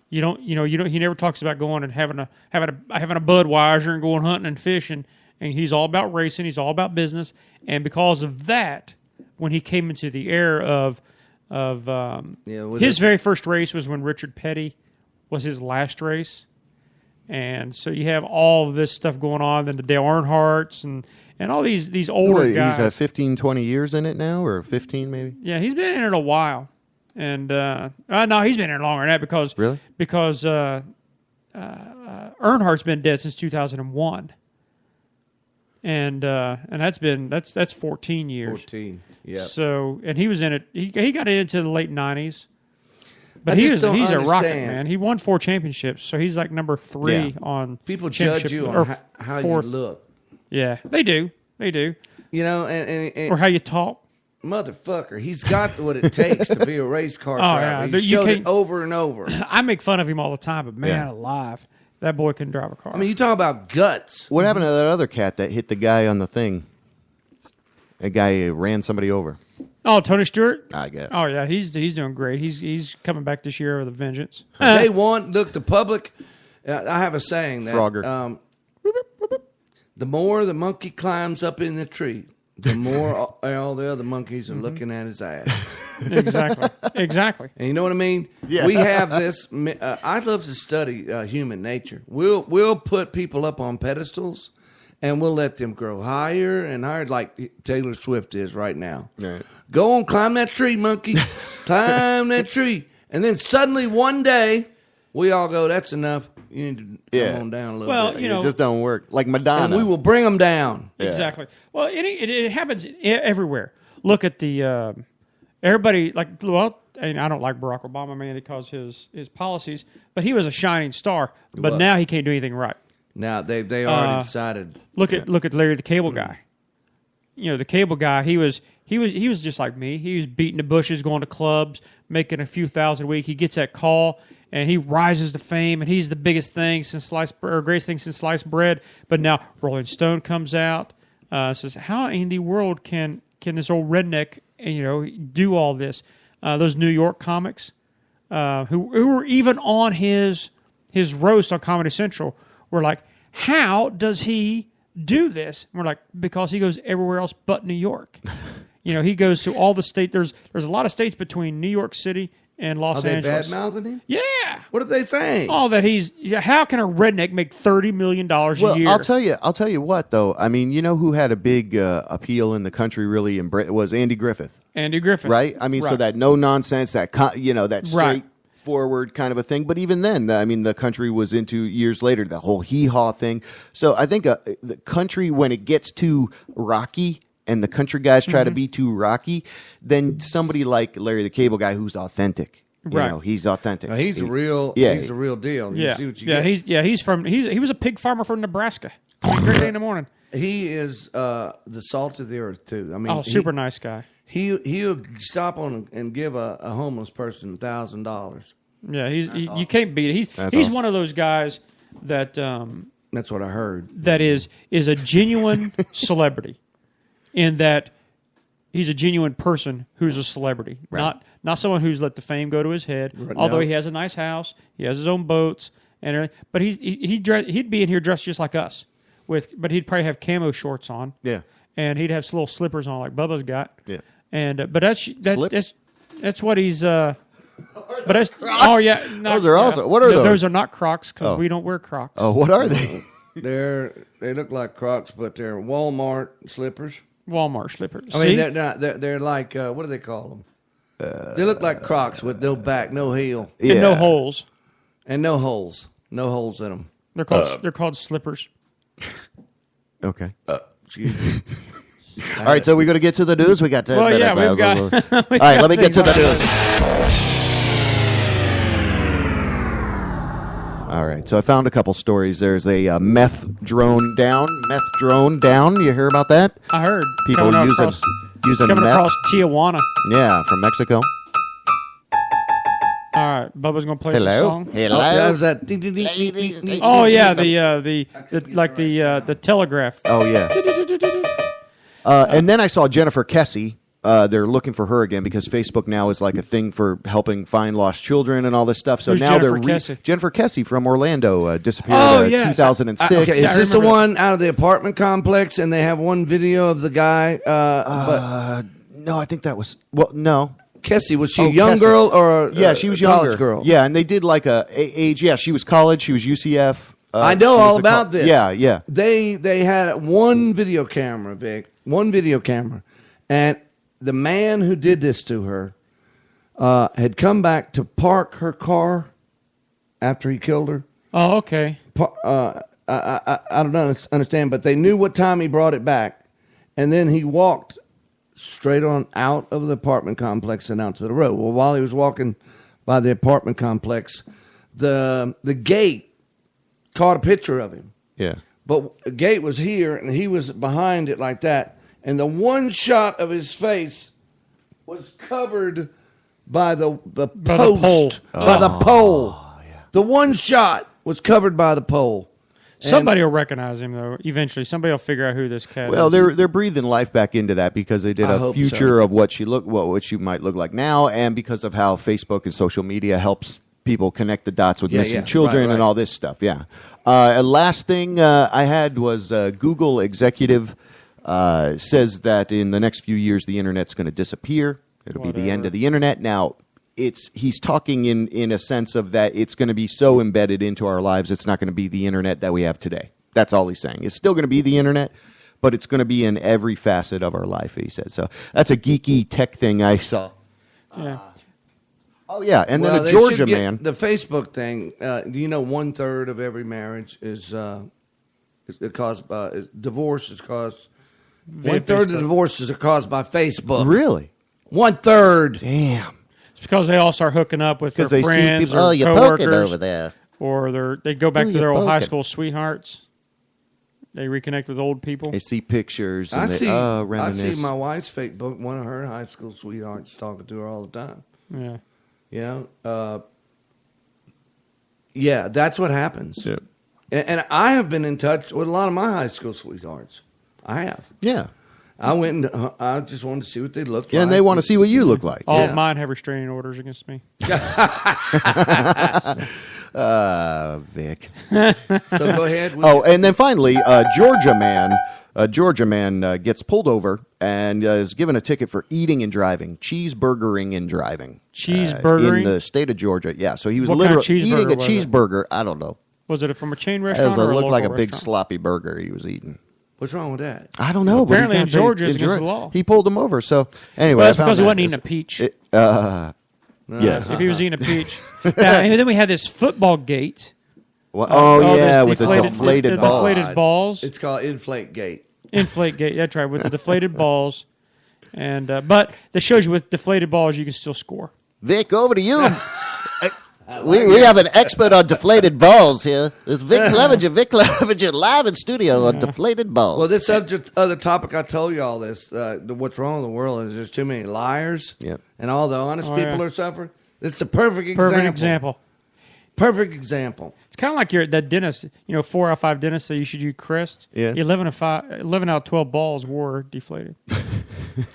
You don't. He never talks about going and having a Budweiser and going hunting and fishing. And he's all about racing. He's all about business. And because of that, when he came into the era of his very first race was when Richard Petty was his last race. And so you have all of this stuff going on, then the Dale Earnhardts and all these older guys. He's 15, 20 years in it now, or 15 maybe? Yeah, he's been in it a while. And no, he's been in it longer than that because Earnhardt's been dead since 2001. And that's 14 years. 14. Yeah. So, and he was in it. He got into the late 90s. But I just he's don't a rocket, understand. man. He won 4 championships, so he's like number 3 on People judge championship- you or on how you fourth. look. Yeah, they do. They do. You know, and Or how you talk. motherfucker, he's got what it takes to be a race car driver. yeah. He You showed can't- it over and over. I make fun of him all the time, but man, Yeah. alive, that boy can drive a car. I mean, you talk about guts. What happened to that other cat that hit the guy on the thing? A guy ran somebody over. oh, Tony Stewart. I guess. Oh yeah, he's doing great. He's coming back this year with a vengeance. They want, look, the public, I have a saying that Frogger. The more the monkey climbs up in the tree, the more all the other monkeys are looking at his ass. Exactly. And you know what I mean? Yeah. We have this. I love to study human nature. We'll put people up on pedestals, and we'll let them grow higher and higher, like Taylor Swift is right now. Right. Go on, climb that tree, monkey. Climb that tree. And then suddenly one day, we all go, that's enough. You need to come on down a little Well, bit. you know, It just don't work. Like Madonna. And we will bring them down. Yeah. Exactly. Well, it happens everywhere. Look at the everybody like. Well, and I don't like Barack Obama mainly because his policies, but he was a shining star. But was. now he can't do anything right. Now they already decided. Look at Larry the Cable Guy. You know, the Cable Guy. He was just like me. He was beating the bushes, going to clubs, making a few thousand a week. He gets that call. And he rises to fame, and he's the biggest thing since greatest thing since sliced bread. But now Rolling Stone comes out, says, "How in the world can can this old redneck, do all this? Those New York comics, who were even on his roast on Comedy Central, were like, how does he do this? And we're like, because he goes everywhere else but New York. He goes to all the states. There's a lot of states between New York City and Los Angeles. Are they bad-mouthing him? Yeah. What are they saying? Oh, that how can a redneck make $30 million a year? I'll tell you what, though. I mean, you know who had a big appeal in the country really was Andy Griffith. Andy Griffith. Right? I mean, so that no-nonsense, that straightforward kind of a thing. But even then, I mean, the country was into, years later, the whole hee-haw thing. So I think the country, when it gets too rocky, and the country guys try to be too rocky, then somebody like Larry the Cable Guy who's authentic. He's authentic. He's a real deal. Yeah. See what you get. He was a pig farmer from Nebraska. Every day in the morning. He is the salt of the earth too. I mean, super nice guy. He'll stop on and give a homeless person $1,000. Yeah, you can't beat it. He's awesome. One of those guys that that's what I heard. That is a genuine celebrity. In that he's a genuine person who's a celebrity, not someone who's let the fame go to his head. Although he has a nice house, he has his own boats, and everything. But he'd be in here dressed just like us, but he'd probably have camo shorts on. Yeah, and he'd have little slippers on like Bubba's got. Yeah, and but that's what he's. But that's Crocs? Those are awesome. What are those? Those are not Crocs because we don't wear Crocs. Oh, what are they? They look like Crocs, but they're Walmart slippers. Walmart slippers. I mean, they're not. They're like what do they call them? They look like Crocs with no back, no heel, and no holes, no holes in them. They're called slippers. Okay. Excuse me. All right, so we got to get to the news. We got 10 minutes. Yeah, we've got. All right, let me get to the news. All right, so I found a couple stories. There's a meth drone down. You hear about that? I heard. People using coming meth. across Tijuana. Yeah, from Mexico. All right, Bubba's gonna play the song. Hello. That was that. Oh yeah, the telegraph. Oh yeah. And then I saw Jennifer Kessie. They're looking for her again because Facebook now is like a thing for helping find lost children and all this stuff. So Who's now Jennifer Kessie? Jennifer Kessie from Orlando disappeared 2006. Okay, is this the one out of the apartment complex? And they have one video of the guy. No, I think that was no. Kessie, was she a young girl or she was a younger. college girl? Yeah, and they did like a age. Yeah, she was college. She was UCF. I know all about this. Yeah. They had one video camera, Vic. One video camera, and the man who did this to her had come back to park her car after he killed her. Oh, okay. I don't understand, but they knew what time he brought it back, and then he walked straight on out of the apartment complex and out to the road. Well, while he was walking by the apartment complex, the gate caught a picture of him. Yeah. But the gate was here, and he was behind it like that. And the one shot of his face was covered by the post. By the pole. Yeah. The one shot was covered by the pole. Somebody will recognize him, though, eventually. Somebody will figure out who this cat Well, is. they're breathing life back into that because they did a future of what she might look like now, and because of how Facebook and social media helps people connect the dots with missing children and all this stuff. Yeah. Last thing I had was Google executive says that in the next few years the internet's going to disappear. It'll be the end of the internet. Now, he's talking in a sense of that it's going to be so embedded into our lives it's not going to be the internet that we have today. That's all he's saying. It's still going to be the internet, but it's going to be in every facet of our life, he said. So that's a geeky tech thing I saw. Yeah. Oh, yeah, and then a Georgia man. The Facebook thing, do you know 1/3 of every marriage is caused by divorce is caused. 1/3 of divorces are caused by Facebook. Really? 1/3. Damn. It's because they all start hooking up with their They friends see people, or you're coworkers, poking over there. or they go back to their old poking. high school sweethearts. They reconnect with old people. They see pictures and I reminisce. see my wife's Facebook. One of her high school sweethearts talking to her all the time. Yeah. You know, that's what happens. Yeah. And I have been in touch with a lot of my high school sweethearts. I have. Yeah. I went and I just wanted to see what they looked like. Yeah, and they want to see what you look like. All of mine have restraining orders against me. Vic. So go ahead. And then finally, Georgia man gets pulled over and is given a ticket for eating and driving, cheeseburgering and driving. Cheeseburgering? In the state of Georgia. Yeah, so he was What kind of literally eating a cheeseburger was it? cheeseburger. I don't know. Was it from a chain restaurant It or a looked local like a big restaurant? sloppy burger he was eating. What's wrong with that? I don't know. Apparently but in Georgia it's against the law. He pulled him over. So anyway, Well, that's I found because he that. wasn't eating a peach. Yes. If he was eating a peach. Now, and then we had this football gate. Well, this with the deflated balls. Deflated balls. It's called Inflate Gate. Inflate gate. That's right, with the deflated balls. And but that shows you with deflated balls you can still score. Vic, over to you. We have an expert on deflated balls here. It's Vic Clevenger. Vic Clevenger live in studio on deflated balls. Well, this other topic, I told you all this. What's wrong in the world is there's too many liars. Yep. And all the honest people are suffering. It's a perfect example. Perfect example. It's kind of like that dentist, 4 out of 5 dentists say you should use Crest. Yeah. 11 out of 12 balls were deflated.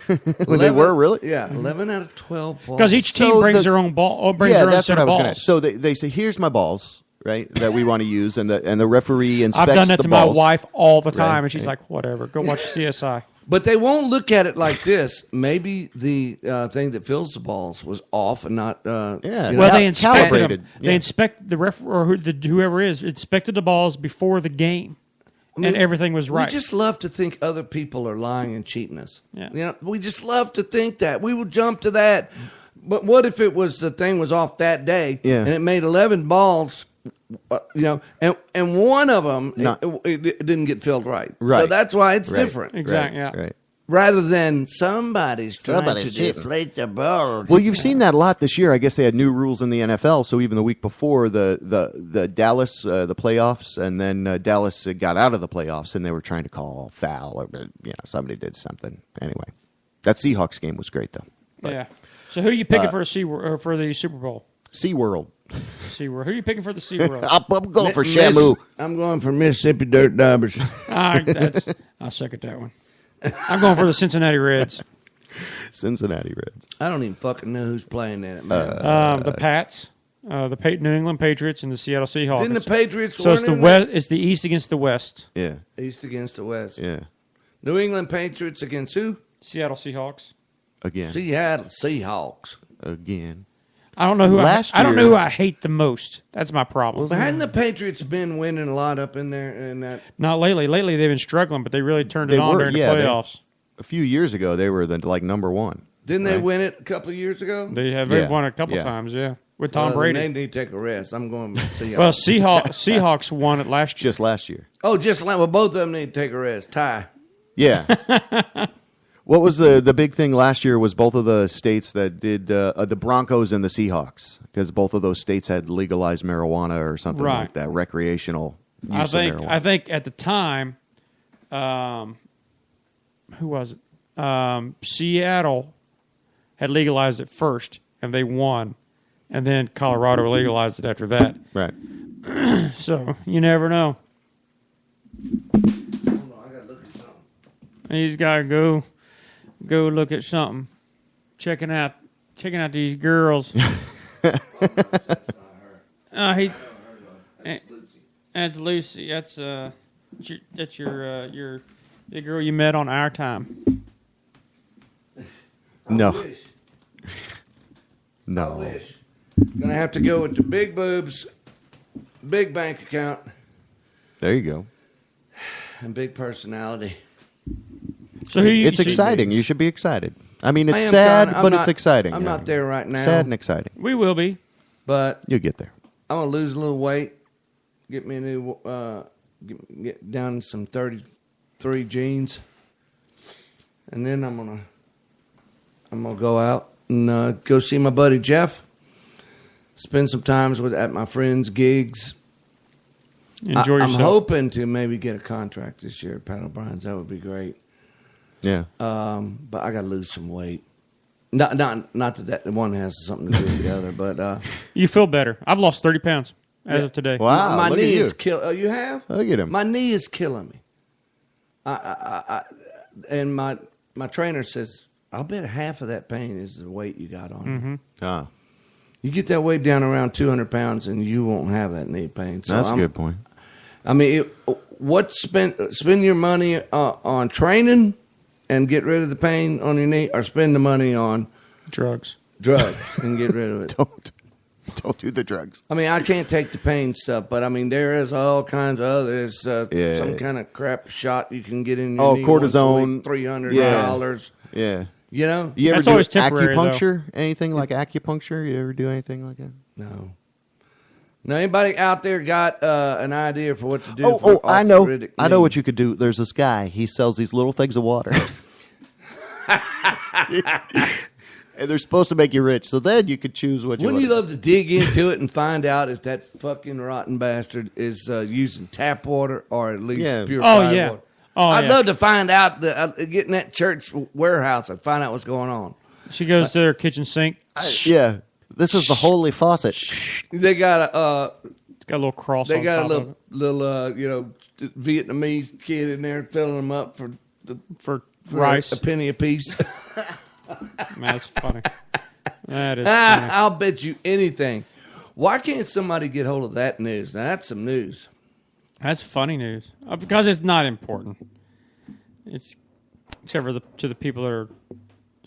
They were really? Yeah, 11 out of 12 balls. Because each team brings their own ball. Or brings their own that's set what I of was balls. going to. So they say, "Here's my balls, right? That we want to use," and the referee inspects I've done that the to balls. my wife all the time, Right, and she's like, "Whatever, go watch CSI." But they won't look at it like this. Maybe the thing that fills the balls was off and not. Yeah. Well, they inspected calibrated. them. Yeah. They inspect the ref or whoever is inspected the balls before the game, and everything was right. We just love to think other people are lying and cheating us. Yeah. We just love to think that. We will jump to that. But what if it was the thing was off that day and it made 11 balls, and one of them it didn't get filled right. Right. So that's why it's different. Exactly. Yeah. Right. Rather than somebody's trying to cheating. deflate the balls. Well, you've seen that a lot this year. I guess they had new rules in the NFL. So even the week before the Dallas the playoffs, and then Dallas got out of the playoffs, and they were trying to call foul, or somebody did something. Anyway, that Seahawks game was great though. But, Yeah. So who are you picking for the Super Bowl? SeaWorld. SeaWorld. Who are you picking for the SeaWorld? I'm going for Shamu. I'm going for Mississippi Dirt Daubers. I'll second that one. I'm going for the Cincinnati Reds. Cincinnati Reds. I don't even fucking know who's playing in it, man. The Pats, the New England Patriots, and the Seattle Seahawks. Didn't the Patriots So it's win the in West. It's the East against the West. Yeah. East against the West. Yeah. New England Patriots against who? Seattle Seahawks. Again. Seattle Seahawks. Again. I don't know who Last I don't know year- who I hate the most. That's my problem. But hadn't the Patriots been winning a lot up in there? In that? Not lately. Lately they've been struggling, but they really turned it on during the playoffs. A few years ago, they were number one. Didn't they win it a couple of years ago? They've won a couple times, with Tom Well, Brady. They need to take a rest. I'm going with Seahawks. Well, Seahawks won it last year. Just last year. Oh, well, both of them need to take a rest. Tie. Yeah. What was the big thing last year was both of the states that did the Broncos and the Seahawks, because both of those states had legalized marijuana or something like that, recreational use of marijuana. I think at the time, who was it? Seattle had legalized it first, and they won, and then Colorado legalized it after that. Right. So you never know. He's got to go look at something. Checking out these girls. That's Lucy. That's your the girl you met on Our Time. No. No. Gonna have to go with the big boobs, big bank account, There you go. and big personality. So it's exciting. You should be excited. I mean, it's I am sad, kinda- I'm but not- it's exciting. I'm not there right now. Sad and exciting. We will be. But You'll get there. I'm gonna lose a little weight, get me a new, get down some 33 jeans, and then I'm gonna go out and go see my buddy Jeff. Spend some time at my friends' gigs. Enjoy I'm yourself. hoping to maybe get a contract this year at Pat O'Brien's. That would be great. Yeah. But I got to lose some weight. Not that one has something to do with the other, but You feel better. I've lost 30 pounds as of today. Wow. my look knee at you. is killing. Oh, you have? Look at him. My knee is killing me. And my trainer says, I'll bet half of that pain is the weight you got on you. You get that weight down around 200 pounds, and you won't have that knee pain. So That's a good point. I mean, spend your money on training and get rid of the pain on your knee, or spend the money on drugs and get rid of it. Don't do the drugs. I mean, I can't take the pain stuff, but I mean, there is all kinds of others. Some kind of crap shot you can get in your knee cortisone, $300. Yeah. You know? You ever That's do always temporary, acupuncture? Anything like acupuncture? You ever do anything like that? No. Now, anybody out there got an idea for what to do? Oh, I know. arthritic I know knee? what you could do. There's this guy. He sells these little things of water. And they're supposed to make you rich. So then you could choose what you Wouldn't want. you love to dig into it and find out if that fucking rotten bastard is using tap water or at least purified water? I'd love to find out, get in that church warehouse and find out what's going on. She goes to their kitchen sink. Yeah. This is the holy faucet. They got a... It's got a little cross They on got top a of it. little Vietnamese kid in there filling them up for rice. a penny a piece. Man, that's funny. That is funny. I'll bet you anything. Why can't somebody get hold of that news? Now, that's some news. That's funny news because it's not important. It's except for to the people that are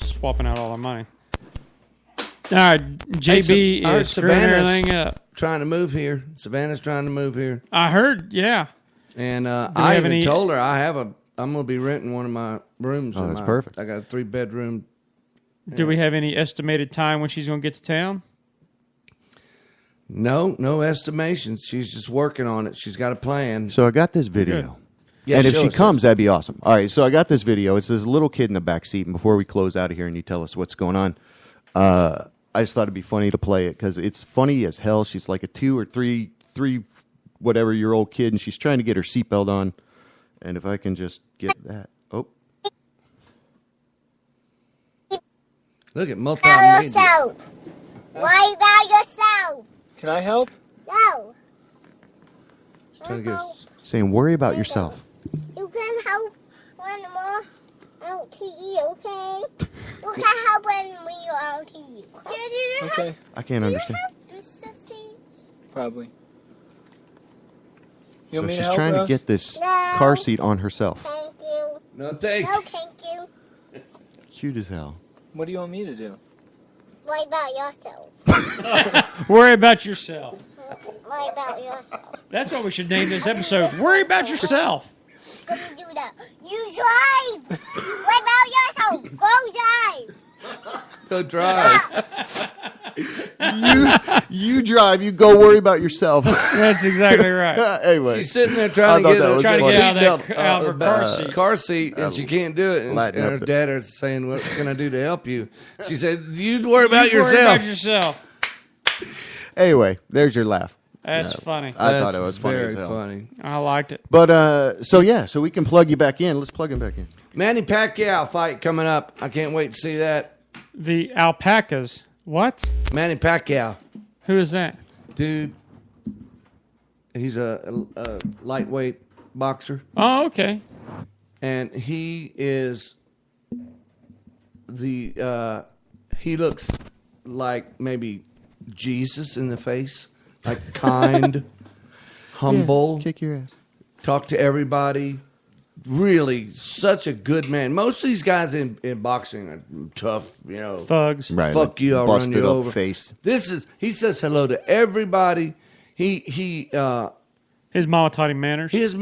swapping out all their money. All right, JB I heard is screwing everything up. Trying to move here. Savannah's trying to move here, I heard, yeah. and have I even any- told her I'm going to be renting one of my rooms. Oh, that's perfect. I got a 3-bedroom. Do we have any estimated time when she's going to get to town? No estimations. She's just working on it. She's got a plan. So I got this video. Good. Yeah, and if show she us comes, that'd be awesome. All right, so I got this video. It's this little kid in the back seat. And before we close out of here and you tell us what's going on, I just thought it'd be funny to play it because it's funny as hell. She's like a 2 or 3 whatever year old kid, and she's trying to get her seatbelt on. And if I can just get that. Oh. Look at multimedia. yourself. Why about yourself? Can I help? No. Trying to get us- Saying, worry about yourself. You can help when more LTE, okay? You can help when we are LTE. Okay, I can't understand. probably. You So want me to she's help, trying to Russ? get this No. car seat on herself. Thank you. No, thanks. No, thank you. Cute as hell. What do you want me to do? What about yourself? Worry about yourself. What about yourself? That's what we should name this episode. Worry about yourself. Gonna do that. You drive. What about yourself? Go drive. Go drive. You drive. You go worry about yourself. That's exactly right. Anyway. She's sitting there trying to I get thought that was Trying to funny. get out of that seatbelt, out of her car seat. and she can't do it. And Lighten her up. dad is saying, "What can I do to help you?" She said, "You worry about You worry yourself." about yourself. Anyway, there's your laugh. That's funny. I That's thought it was funny very as hell. funny. I liked it. But so we can plug you back in. Let's plug him back in. Manny Pacquiao fight coming up. I can't wait to see that. The alpacas. What? Manny Pacquiao, Who is that? dude. He's a lightweight boxer, Oh, okay. and he is he looks like maybe Jesus in the face, like kind, humble, Kick your ass. talk to everybody. Really, such a good man. Most of these guys in boxing are tough, Thugs. Right. Fuck you, I'll run busted you up over. face. He says hello to everybody. He His mama taught him manners. he is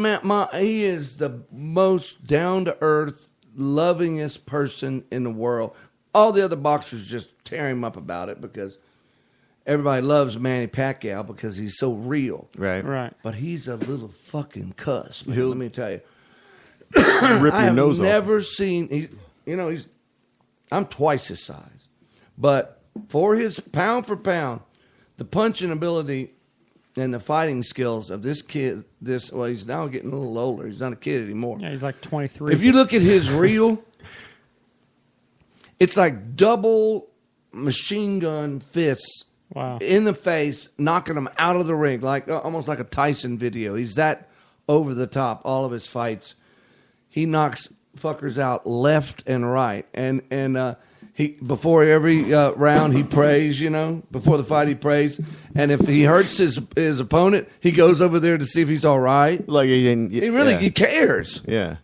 the most down to earth, lovingest person in the world. All the other boxers just tear him up about it because everybody loves Manny Pacquiao because he's so real. Right. Right. But he's a little fucking cuss, man. Let me tell you. Rip I your have nose never off. seen. I'm twice his size, but for his pound for pound, the punching ability and the fighting skills of this kid. He's now getting a little older. He's not a kid anymore. Yeah, he's like 23. If you look at his reel, it's like double machine gun fists Wow. in the face, knocking him out of the ring, like almost like a Tyson video. He's that over the top. All of his fights, he knocks fuckers out left and right, and he before every round he prays. Before the fight he prays, and if he hurts his opponent, he goes over there to see if he's all right. Like he cares. Yeah.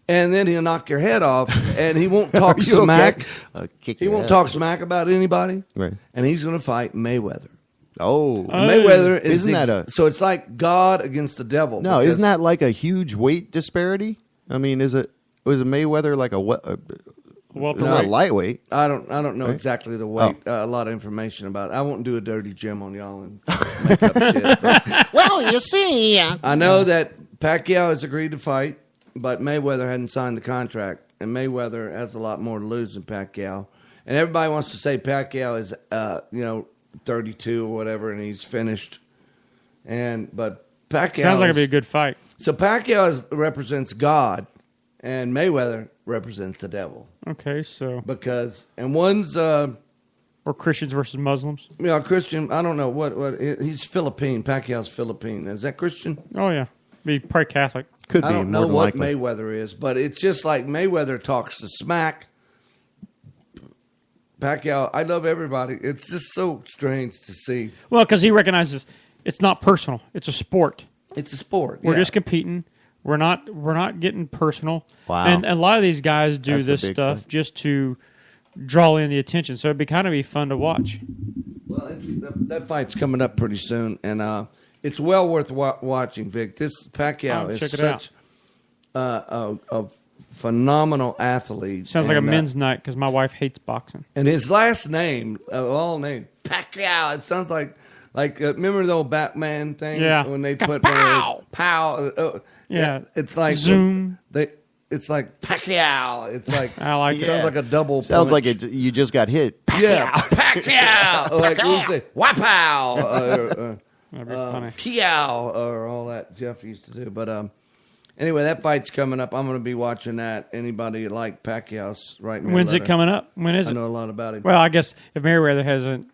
And then he'll knock your head off, and he won't talk smack. Okay? He won't talk smack about anybody. Right. And he's going to fight Mayweather. Oh. Mayweather is Isn't that so it's like God against the devil. No, isn't that like a huge weight disparity? I mean, was it Mayweather like it's not lightweight? I don't know exactly the weight. A lot of information about it. I won't do a dirty gym on y'all and make up shit. But Well, you see, I know that Pacquiao has agreed to fight, but Mayweather hadn't signed the contract, and Mayweather has a lot more to lose than Pacquiao. And everybody wants to say Pacquiao is 32 or whatever, and he's finished. But Pacquiao sounds like it'd be a good fight. So Pacquiao represents God, and Mayweather represents the devil. Okay, so one's or Christians versus Muslims. Christian. I don't know what he's Philippine. Pacquiao's Philippine. Is that Christian? Oh yeah, be probably Catholic. Could be. I don't know what likely. Mayweather is, but it's just like Mayweather talks to smack. Pacquiao, I love everybody. It's just so strange to see. Well, because he recognizes it's not personal; it's a sport. It's a sport. We're just competing. We're not getting personal. Wow. And a lot of these guys do That's the this big stuff thing. just to draw in the attention. So it'd be kind of be fun to watch. Well, that fight's coming up pretty soon, and it's well worth watching, Vic. This Pacquiao is check it such a phenomenal athlete. Sounds like a men's night because my wife hates boxing. And his last name, of all names, Pacquiao. It sounds like remember the old Batman thing? Yeah. When they put Pow! pow. Yeah. It's like Zoom. It's like Pacquiao. It's like I like it sounds like a double. Sounds punch. like you just got hit. Yeah, Pacquiao. Like we say, Wapow. That'd be funny. Kiao, or all that Jeff used to do. But anyway, that fight's coming up. I'm going to be watching that. Anybody like Pacquiao's right now? When's it coming up? When is I it? know a lot about him. Well, I guess if Mayweather hasn't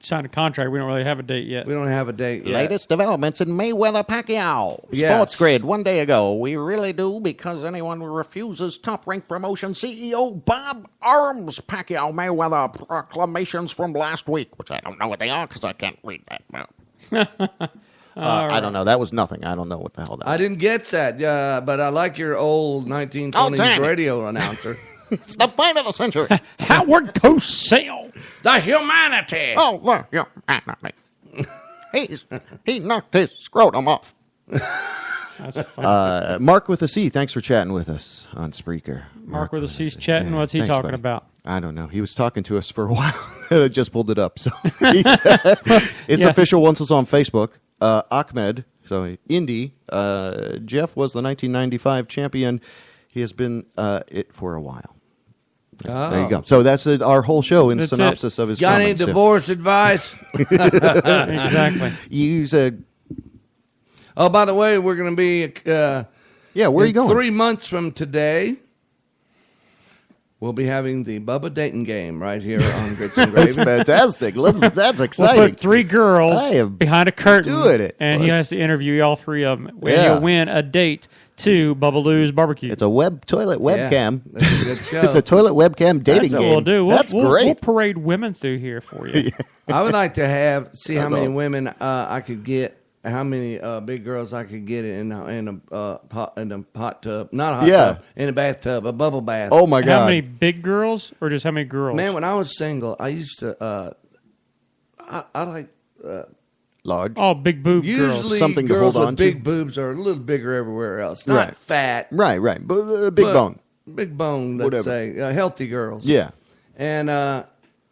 signed a contract, we don't really have a date yet. We don't have a date yet. Latest developments in Mayweather Pacquiao. Yes. Sports Grid one day ago. We really do because anyone who refuses top rank promotion CEO Bob Arms Pacquiao Mayweather proclamations from last week, which I don't know what they are because I can't read that now. I don't know. That was nothing. I don't know what the hell that I didn't get that, but I like your old 1920s damn it. radio announcer. It's the fight of the century. Howard Cosell. The humanity. Oh, look, yeah, he knocked his scrotum off. Mark with a C, thanks for chatting with us on Spreaker. Mark with a C's chatting. Yeah, What's he thanks, talking buddy. about? I don't know. He was talking to us for a while, and I just pulled it up. So he said, it's official once it's on Facebook. Ahmed, so Indy, Jeff was the 1995 champion. He has been it for a while. There you go. So that's our whole show in That's synopsis of his Got any comments. divorce advice? Exactly. Use a... Oh, by the way, we're going to be where are you going? 3 months from today. We'll be having the Bubba Dayton game right here on Grits and That's Gravy. fantastic. That's We'll exciting. put 3 girls I am behind a curtain, doing it. and he has to interview all 3 of them. And Yeah. he'll win a date to Bubbaloo's barbecue. It's a toilet webcam. That's a good show. It's a toilet webcam dating That's what game. we'll do. That's great. We'll parade women through here for you. I would like to see how That's many all. women I could get, how many big girls I could get in a hot tub, not a hot tub, in a bathtub, a bubble bath. Oh my God! How many big girls, or just how many girls? Man, when I was single, I used to. I like. Large. Oh, big boob girls. Usually, Something to girls hold with on to. big boobs are a little bigger everywhere else. Not Right. fat, Right. Big bone. big bone. Let's Whatever. say healthy girls. Yeah. And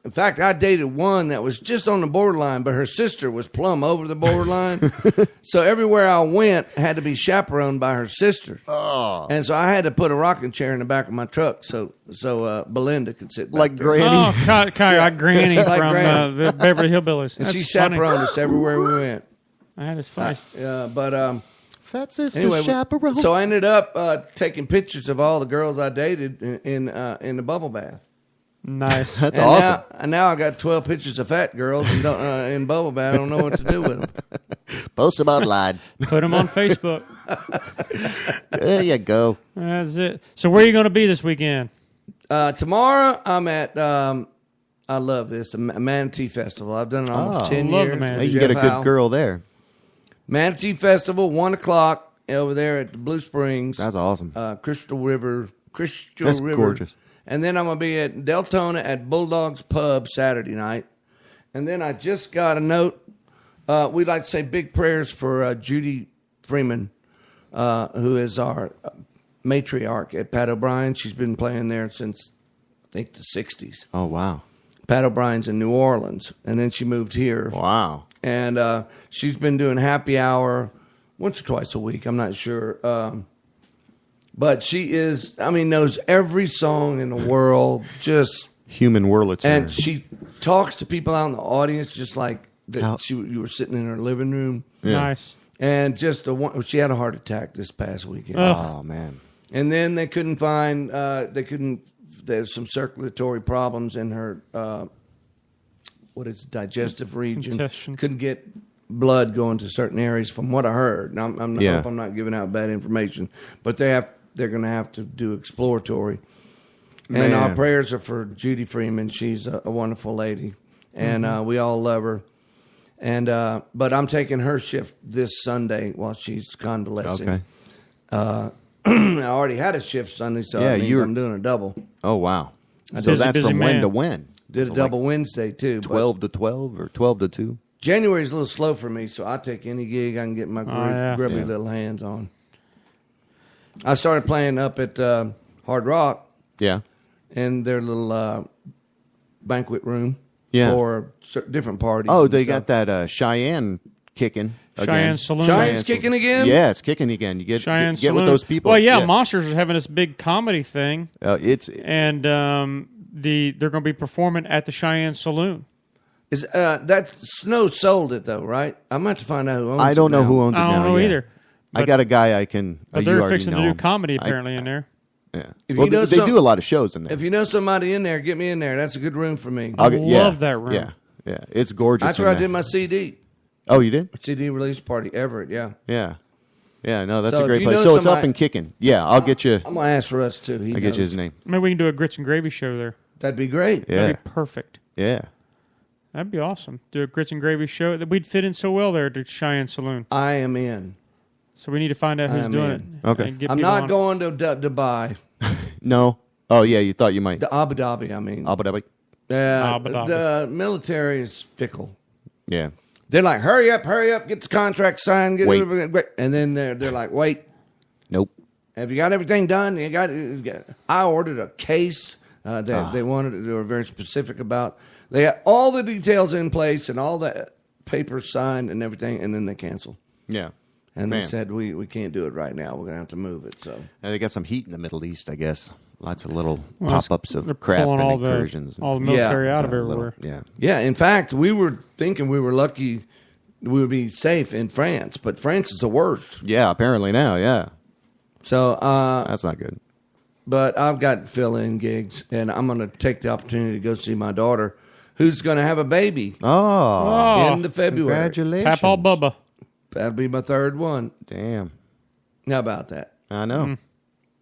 in fact, I dated one that was just on the borderline, but her sister was plumb over the borderline. So everywhere I went, had to be chaperoned by her sister. Oh. And so I had to put a rocking chair in the back of my truck so Belinda could sit back Like there. Granny. Oh, kind of like Granny Like from Granny. the Beverly Hillbillies. And That's she funny. chaperoned us everywhere we went. That is funny. Fat sister Anyway, chaperone. so I ended up taking pictures of all the girls I dated in the bubble bath. Nice. That's And awesome. Now I got 12 pictures of fat girls and in bubble bath. I don't know what to do with them. Post them online. Put them on Facebook. There you go. That's it. So where are you going to be this weekend? Tomorrow, I'm at, I love this, the Manatee Festival. I've done it almost 10 love years. the Manatee. Hey, you get a good girl there. Manatee Festival, 1 o'clock over there at the Blue Springs. That's awesome. Crystal River. That's gorgeous. And then I'm going to be at Deltona at Bulldogs Pub Saturday night. And then I just got a note. We'd like to say big prayers for Judy Freeman, who is our matriarch at Pat O'Brien. She's been playing there since, I think, the 60s. Oh, wow. Pat O'Brien's in New Orleans. And then she moved here. Wow. And she's been doing happy hour once or twice a week. I'm not sure. But she is, knows every song in the world. Just human Wurlitzer. And she talks to people out in the audience just like that you were sitting in her living room. Yeah. Nice. And just she had a heart attack this past weekend. Oh, man. And then they couldn't find, there's some circulatory problems in her, digestive region. Intestine. Couldn't get blood going to certain areas from what I heard. Now, I hope I'm not giving out bad information, but they're going to have to do exploratory. Man. And our prayers are for Judy Freeman. She's a wonderful lady, and we all love her. And but I'm taking her shift this Sunday while she's convalescing. Okay. I already had a shift Sunday, so I'm doing a double. Oh, wow. So that's from when to when? Did a double Wednesday, too. 12 to 12 or 12 to 2? January's a little slow for me, so I take any gig I can get my grubby little hands on. I started playing up at Hard Rock. Yeah. In their little banquet room. Yeah. For different parties. Oh, they got that Cheyenne kicking. Cheyenne Saloon. Cheyenne's kicking again? Yeah, it's kicking again. You get Cheyenne get with those people. Well, yeah, Monsters is having this big comedy thing. And they're going to be performing at the Cheyenne Saloon. Is that Snow sold it though, right? I'm going to have to find out who owns it. I don't know who owns it now. I don't know either. I got a guy I can. But they're fixing to do comedy apparently in there. Yeah. Well, they do a lot of shows in there. If you know somebody in there, get me in there. That's a good room for me. I love that room. Yeah, yeah, it's gorgeous. That's where I did my CD. Oh, you did? CD release party, Everett. Yeah. Yeah. Yeah. No, that's So a great if you place. know So it's up somebody- and kicking. Yeah, I'll get you. I'm gonna ask Russ too. I'll get you his name. Maybe we can do a grits and gravy show there. That'd be great. Yeah. That'd be perfect. Yeah. That'd be awesome. Do a grits and gravy show. We'd fit in so well there at the Cheyenne Saloon. I am in. So we need to find out who's doing it. Okay. and get I'm people not on. going to Dubai. No. Oh yeah, you thought you might. To Abu Dhabi. I mean. Abu Dhabi. Yeah. Abu Dhabi. The military is fickle. Yeah. They're like, hurry up, get the contract signed, Wait. and then they're like, wait. Nope. Have you got everything done? I ordered a case that they wanted. They were very specific about. They had all the details in place and all the papers signed and everything, and then they canceled. Yeah. And they Man. said we can't do it right now. We're gonna have to move it. So And they got some heat in the Middle East, I guess. Lots of little Well, pop-ups they're of crap pulling and all the- incursions. all the military out of a little- everywhere. Yeah. yeah. In fact, we were thinking we were lucky we would be safe in France, but France is the worst. Yeah. Apparently now. Yeah. So That's not good. but I've got fill-in gigs, and I'm going to take the opportunity to go see my daughter, who's going to have a baby Oh. end of February. Congratulations. Papaw Bubba. That'll be my third one. Damn. How about that? I know.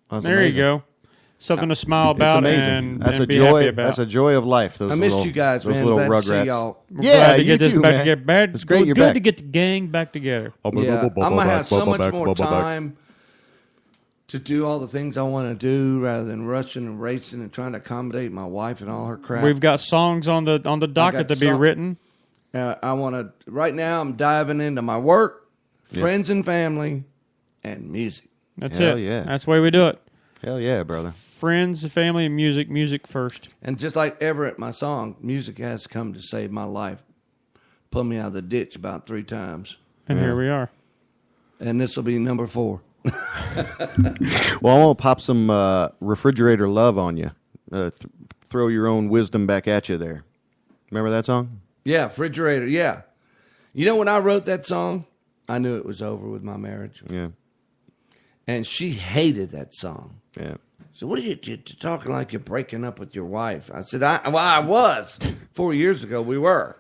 That's There amazing. you go. Something to smile It's about amazing. and, That's and a be joy. happy about. That's a joy of life. Those I missed little, you guys, those man. little Glad to see rugrats. y'all. We're Yeah, glad to you get this too, back man. together. Bad, It's great you're good back. to get the gang back together. Yeah, I'm going to have so much more time to do all the things I want to do rather than rushing and racing and trying to accommodate my wife and all her crap. We've got songs on the docket to be songs. written. I want to. Right now, I'm diving into my work, friends and family, and music. That's Hell it. yeah. That's the way we do it. Hell yeah, brother. Friends, family, and music. Music first. And just like Everett, my song, music has come to save my life. Pull me out of the ditch about 3 times. And here we are. And this will be number 4. Well, I want to pop some refrigerator love on you. Throw your own wisdom back at you there. Remember that song? Yeah, refrigerator, yeah. You know, when I wrote that song, I knew it was over with my marriage. Yeah. And she hated that song. Yeah. So what are you're talking like you're breaking up with your wife? I said, I was. 4 years ago, we were.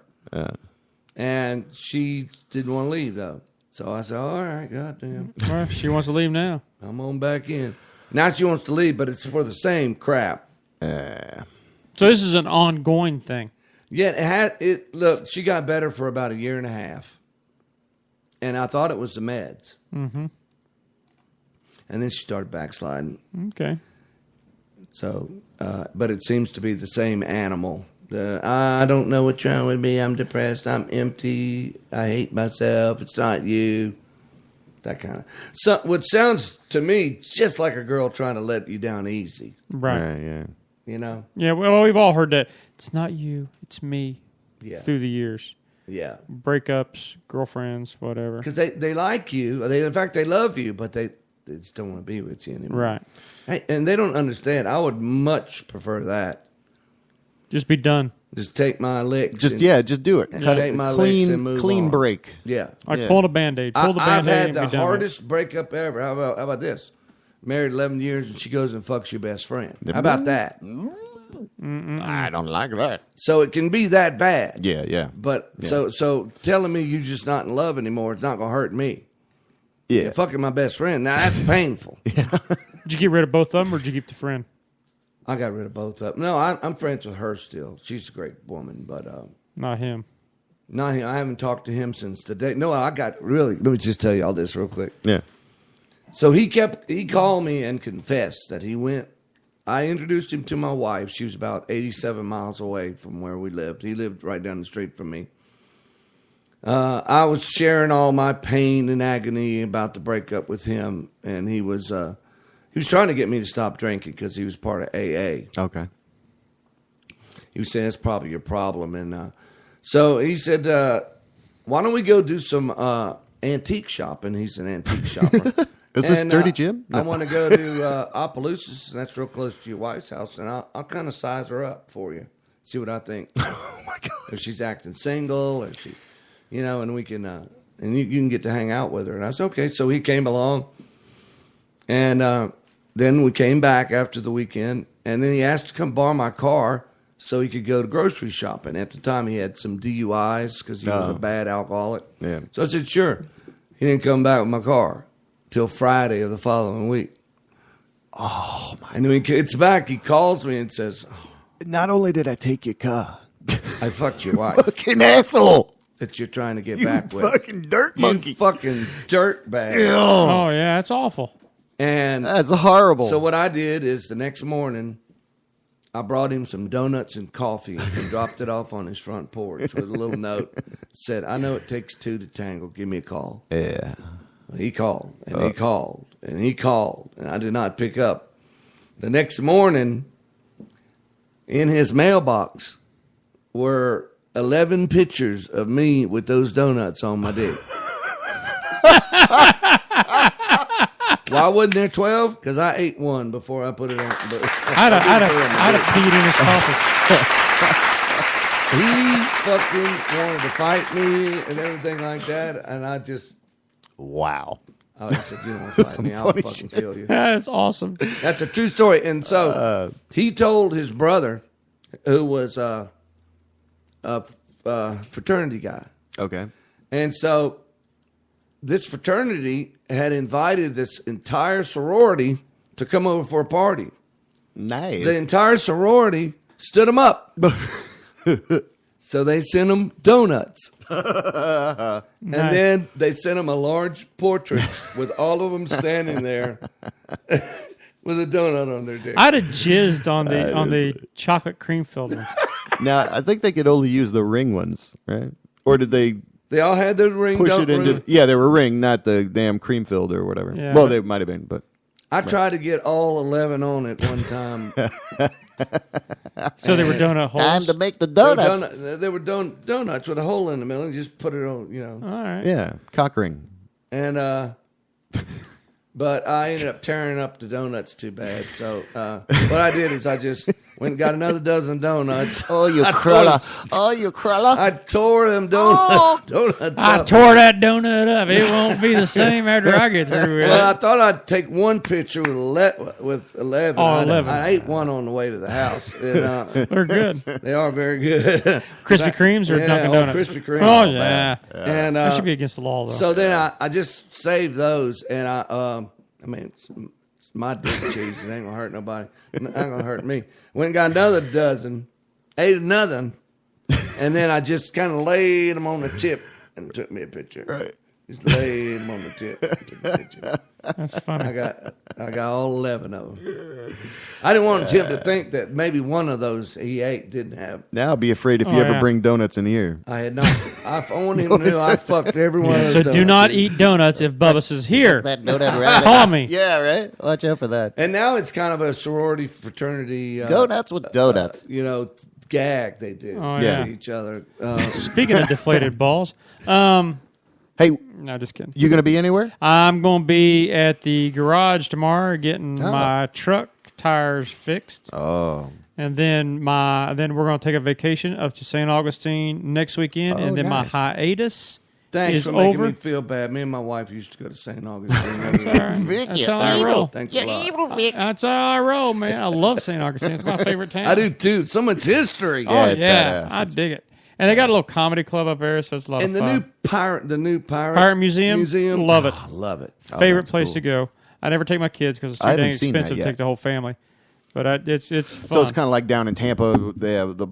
And she didn't want to leave, though. So I said, all right, goddamn. Well, she wants to leave now. I'm on back in. Now she wants to leave, but it's for the same crap. So this is an ongoing thing. Yeah, look, she got better for about a year and a half. And I thought it was the meds. Mm-hmm. And then she started backsliding. Okay. So, but it seems to be the same animal. I don't know what's wrong with me. I'm depressed. I'm empty. I hate myself. It's not you. That kind of. So, what sounds to me just like a girl trying to let you down easy. Right. Yeah. You know? Yeah, well, we've all heard that. It's not you, it's me. Yeah. Through the years. Yeah. Breakups, girlfriends, whatever. Because they like you. In fact, they love you, but they just don't want to be with you anymore. Right. Hey, and they don't understand. I would much prefer that. Just be done. Just take my licks. Just do it. Cut take my licks and move clean on. break. Yeah. Like pulling a Band-Aid. Pull the I've Band-Aid had and the be done with it. hardest breakup ever. How about this? Married 11 years and she goes and fucks your best friend. How about that? I don't like that. So it can be that bad. Yeah. But so telling me you're just not in love anymore, it's not going to hurt me. Yeah. You're fucking my best friend. Now that's painful. Did you get rid of both of them, or did you keep the friend? I got rid of both of them. No, I'm friends with her still. She's a great woman, but Not him. not him. I haven't talked to him since the day. No, let me just tell you all this real quick. Yeah. So he called me and confessed that he went. I introduced him to my wife. She was about 87 miles away from where we lived. He lived right down the street from me. I was sharing all my pain and agony about the breakup with him, and he was trying to get me to stop drinking because he was part of AA. Okay. He was saying that's probably your problem, and so he said, "Why don't we go do some antique shopping?" He's an antique shopper. Is this Dirty Jim? I want to go to Opelousas, and that's real close to your wife's house, and I'll kind of size her up for you, see what I think. Oh my God! If she's acting single, or she, and we can, and you can get to hang out with her. And I said, okay. So he came along, and then we came back after the weekend, and then he asked to come borrow my car so he could go to grocery shopping. At the time, he had some DUIs because he was a bad alcoholic. Yeah. So I said, sure. He didn't come back with my car till Friday of the following week. Oh, my. And when he gets back, he calls me and says, Not only did I take your car, I fucked your wife. fucking asshole. That you're trying to get back with. Fucking dirt monkey. You fucking dirt bag. Oh, yeah, that's awful. And that's horrible. So what I did is the next morning, I brought him some donuts and coffee and dropped it off on his front porch with a little note. Said, I know it takes two to tango. Give me a call. Yeah. He called, and he called, and he called, and I did not pick up. The next morning, in his mailbox were 11 pictures of me with those donuts on my dick. Why wasn't there 12? Because I ate one before I put it on. I'd have peed in his coffee. He fucking wanted to fight me and everything like that, and I just... Wow. I said, you don't want to fight me, I'll fucking kill you. That's awesome. That's a true story. And so he told his brother, who was a fraternity guy. Okay. And so this fraternity had invited this entire sorority to come over for a party. Nice. The entire sorority stood them up. So they sent them donuts. And then they sent him a large portrait with all of them standing there with a donut on their dick. I'd have jizzed on the chocolate cream filled one. Now, I think they could only use the ring ones, right? Or did they... They all had the ring. Push it into... Yeah, they were ring, not the damn cream filled or whatever. Yeah, well, they might have been, but... I tried to get all 11 on it one time. So they were donut holes? Time to make the donuts. They were donuts with a hole in the middle. And you just put it on, All right. Yeah, cock ring. And, but I ended up tearing up the donuts too bad. So what I did is I just went and got another dozen donuts. Oh, you cruller. Oh, you cruller. I tore them donuts I up. tore that donut up. It won't be the same after I get through with Well, I it. thought I'd take one picture with 11. Oh, 11. I ate one on the way to the house. And, They're good. They are very good. Krispy Kremes or Dunkin' Donuts? Krispy Kreme. Oh, yeah. And That should be against the law, though. So then I just saved those, and It's my dick cheese. It ain't gonna hurt nobody. It ain't gonna hurt me. Went and got another dozen, ate another, and then I just kind of laid them on the tip and took me a picture. Right. Just laid them on the tip. Took a picture. That's funny. I got all 11 of them. I didn't want him to think that maybe one of those he ate didn't have. Now be afraid if you ever bring donuts in here. I had not. I only knew I fucked every one of those So donuts. do not eat donuts if Bubba is here. That donut right. Call me. Yeah, right. Watch out for that. And now it's kind of a sorority fraternity. Go nuts with donuts. Gag they do Oh, to each other. Speaking of deflated balls, hey, no, just kidding. You going to be anywhere? I'm going to be at the garage tomorrow getting my truck tires fixed. Oh. And then we're going to take a vacation up to St. Augustine next weekend, and then nice. my hiatus Thanks is for making over. me feel bad. Me and my wife used to go to St. Augustine. Vic, That's you how I roll. Thanks You're a lot. evil, Vic. That's how I roll, man. I love St. Augustine. It's my favorite town. I do too. So much history. Oh it's yeah, badass. I dig it. And they got a little comedy club up there, so it's a lot And of the fun. new pirate Pirate Museum, love it. Oh, love it. Favorite that's place cool. to go. I never take my kids because it's I too dang haven't seen that expensive to yet. take the whole family. But it's fun. So it's kind of like down in Tampa, they have the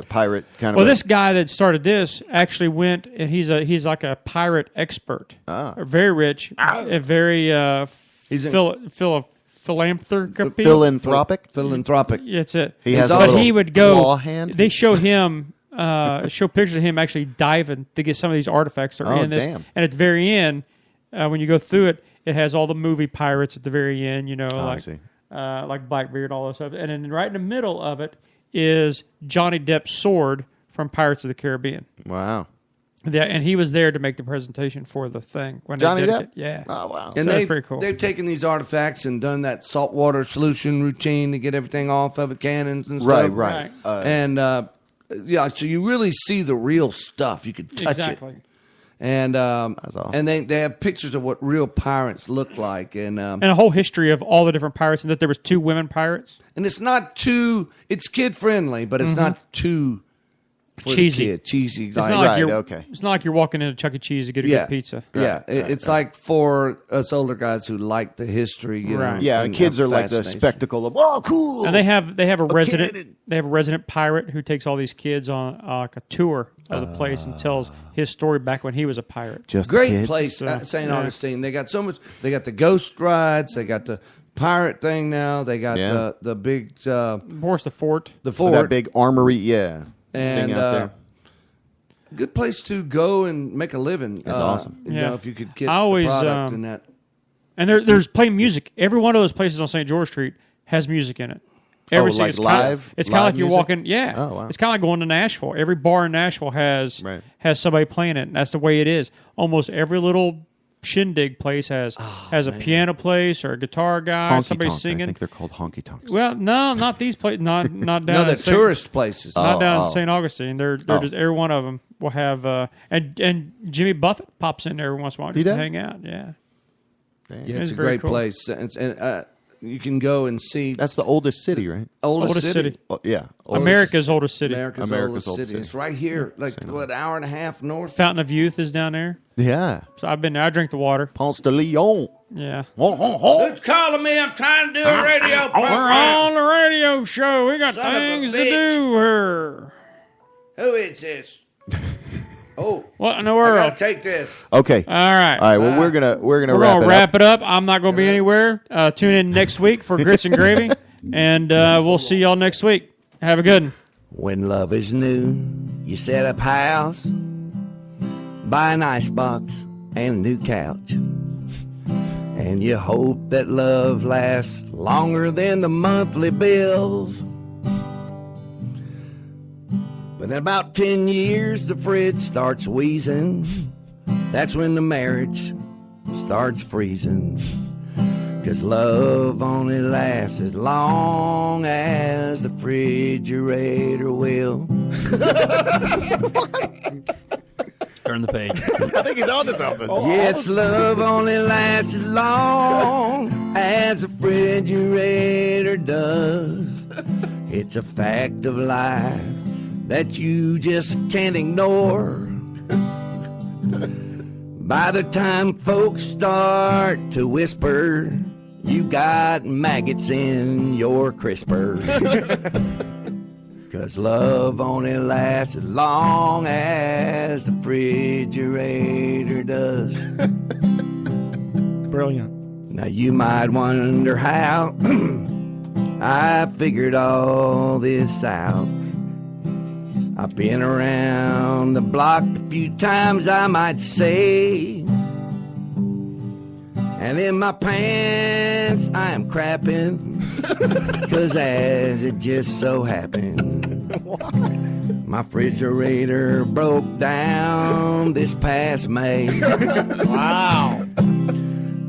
pirate kind of. Well, this guy that started this actually went, and he's like a pirate expert. Very rich, a very philanthropy. Philanthropic? Philanthropic. That's it. He has a but little he would go. claw hand? They show him, show pictures of him actually diving to get some of these artifacts that are Oh, in this. damn. And at the very end, when you go through it, it has all the movie pirates at the very end. You know, I see. like Blackbeard, all that stuff. And then right in the middle of it is Johnny Depp's sword from Pirates of the Caribbean. Wow. Yeah, and he was there to make the presentation for the thing when Johnny they did Depp? it. Yeah. Oh, wow. And So that's they've, pretty cool. they've taken these artifacts and done that saltwater solution routine to get everything off of it, cannons and stuff. Right. And, so you really see the real stuff. You could touch Exactly. it. And That's awesome. and they have pictures of what real pirates look like. And And a whole history of all the different pirates, and that there was 2 women pirates. it's not too, it's kid friendly, but it's not too for the Cheesy. kid. Cheesy. It's like- not like right, you're. okay. It's not like you're walking into Chuck E. Cheese to get a good pizza. Yeah, it's like for us older guys who like the history. You know, Right. Yeah, and kids have are like the fascination. spectacle of, oh, cool. And they have a resident. cannon. They have a resident pirate who takes all these kids on like a tour of the place and tells his story back when he was a pirate. Just Great kids. place, So, St. yeah. Augustine. They got so much. They got the ghost rides. They got the pirate thing now. They got Yeah. the big Of course, the fort. the With fort that big armory, yeah. and thing out there. good place to go and make a living. That's awesome. You Yeah. know, if you could get I always, the product in that. And there's playing music. Every one of those places on St. George Street has music in it. Every like it's kinda- live- It's kind of live like you're music? walking. Yeah. Oh, wow. It's kind of like going to Nashville. Every bar in Nashville has Right. somebody playing it. And that's the way it is. Almost every little shindig place has a piano place or a guitar guy. Honky somebody tonk. I singing. think they're called honky tonks. Well, no, not these places. Not down. No, the at St. tourist places. Not down Oh. in St. Augustine. They're just every one of them will have. And Jimmy Buffett pops in there every once in a while just to does? hang out. Yeah. Yeah, It's it's a very great cool. place, and you can go and see That's the oldest city, right? oldest Oldest Oh, yeah. America's oldest city. America's oldest city. It's right here, like what, hour and a half north. Fountain of Youth is down there. Yeah. So I've been there. I drink the water. Ponce de Leon. Yeah. Who's calling me? I'm trying to do a radio We're on the radio show. We got Son of a things to bitch. do here. Who is this? Oh, What in the I world? gotta take this. Okay. All right. All right. Well, we're gonna We're wrap going to it wrap up. it up. I'm not going to be anywhere. Tune in next week for Grits and Gravy. And we'll see y'all next week. Have a good one. When love is new, you set up house, buy an icebox and a new couch. And you hope that love lasts longer than the monthly bills. But in about 10 years, the fridge starts wheezing. That's when the marriage starts freezing. 'Cause love only lasts as long as the refrigerator will. Turn the page. I think he's on to something. Yes, love only lasts as long as the refrigerator does. It's a fact of life that you just can't ignore. By the time folks start to whisper, you've got maggots in your crisper. 'Cause love only lasts as long as the refrigerator does. Brilliant. Now you might wonder how I figured all this out. I've been around the block a few times, I might say. And in my pants I am crapping, 'cause as it just so happened, my refrigerator broke down this past May. Wow.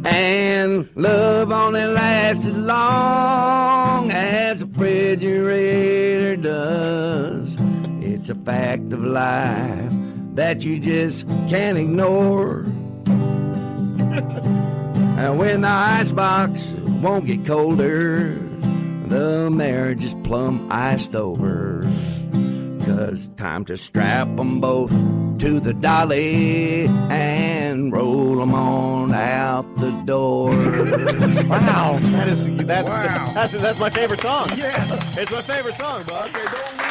And love only lasts as long as a refrigerator does. It's a fact of life that you just can't ignore. And when the icebox won't get colder, the marriage is plumb iced over. 'Cause time to strap 'em both to the dolly and roll 'em on out the door. Wow, that's my favorite song. Yeah, it's my favorite song, bud. Okay, don't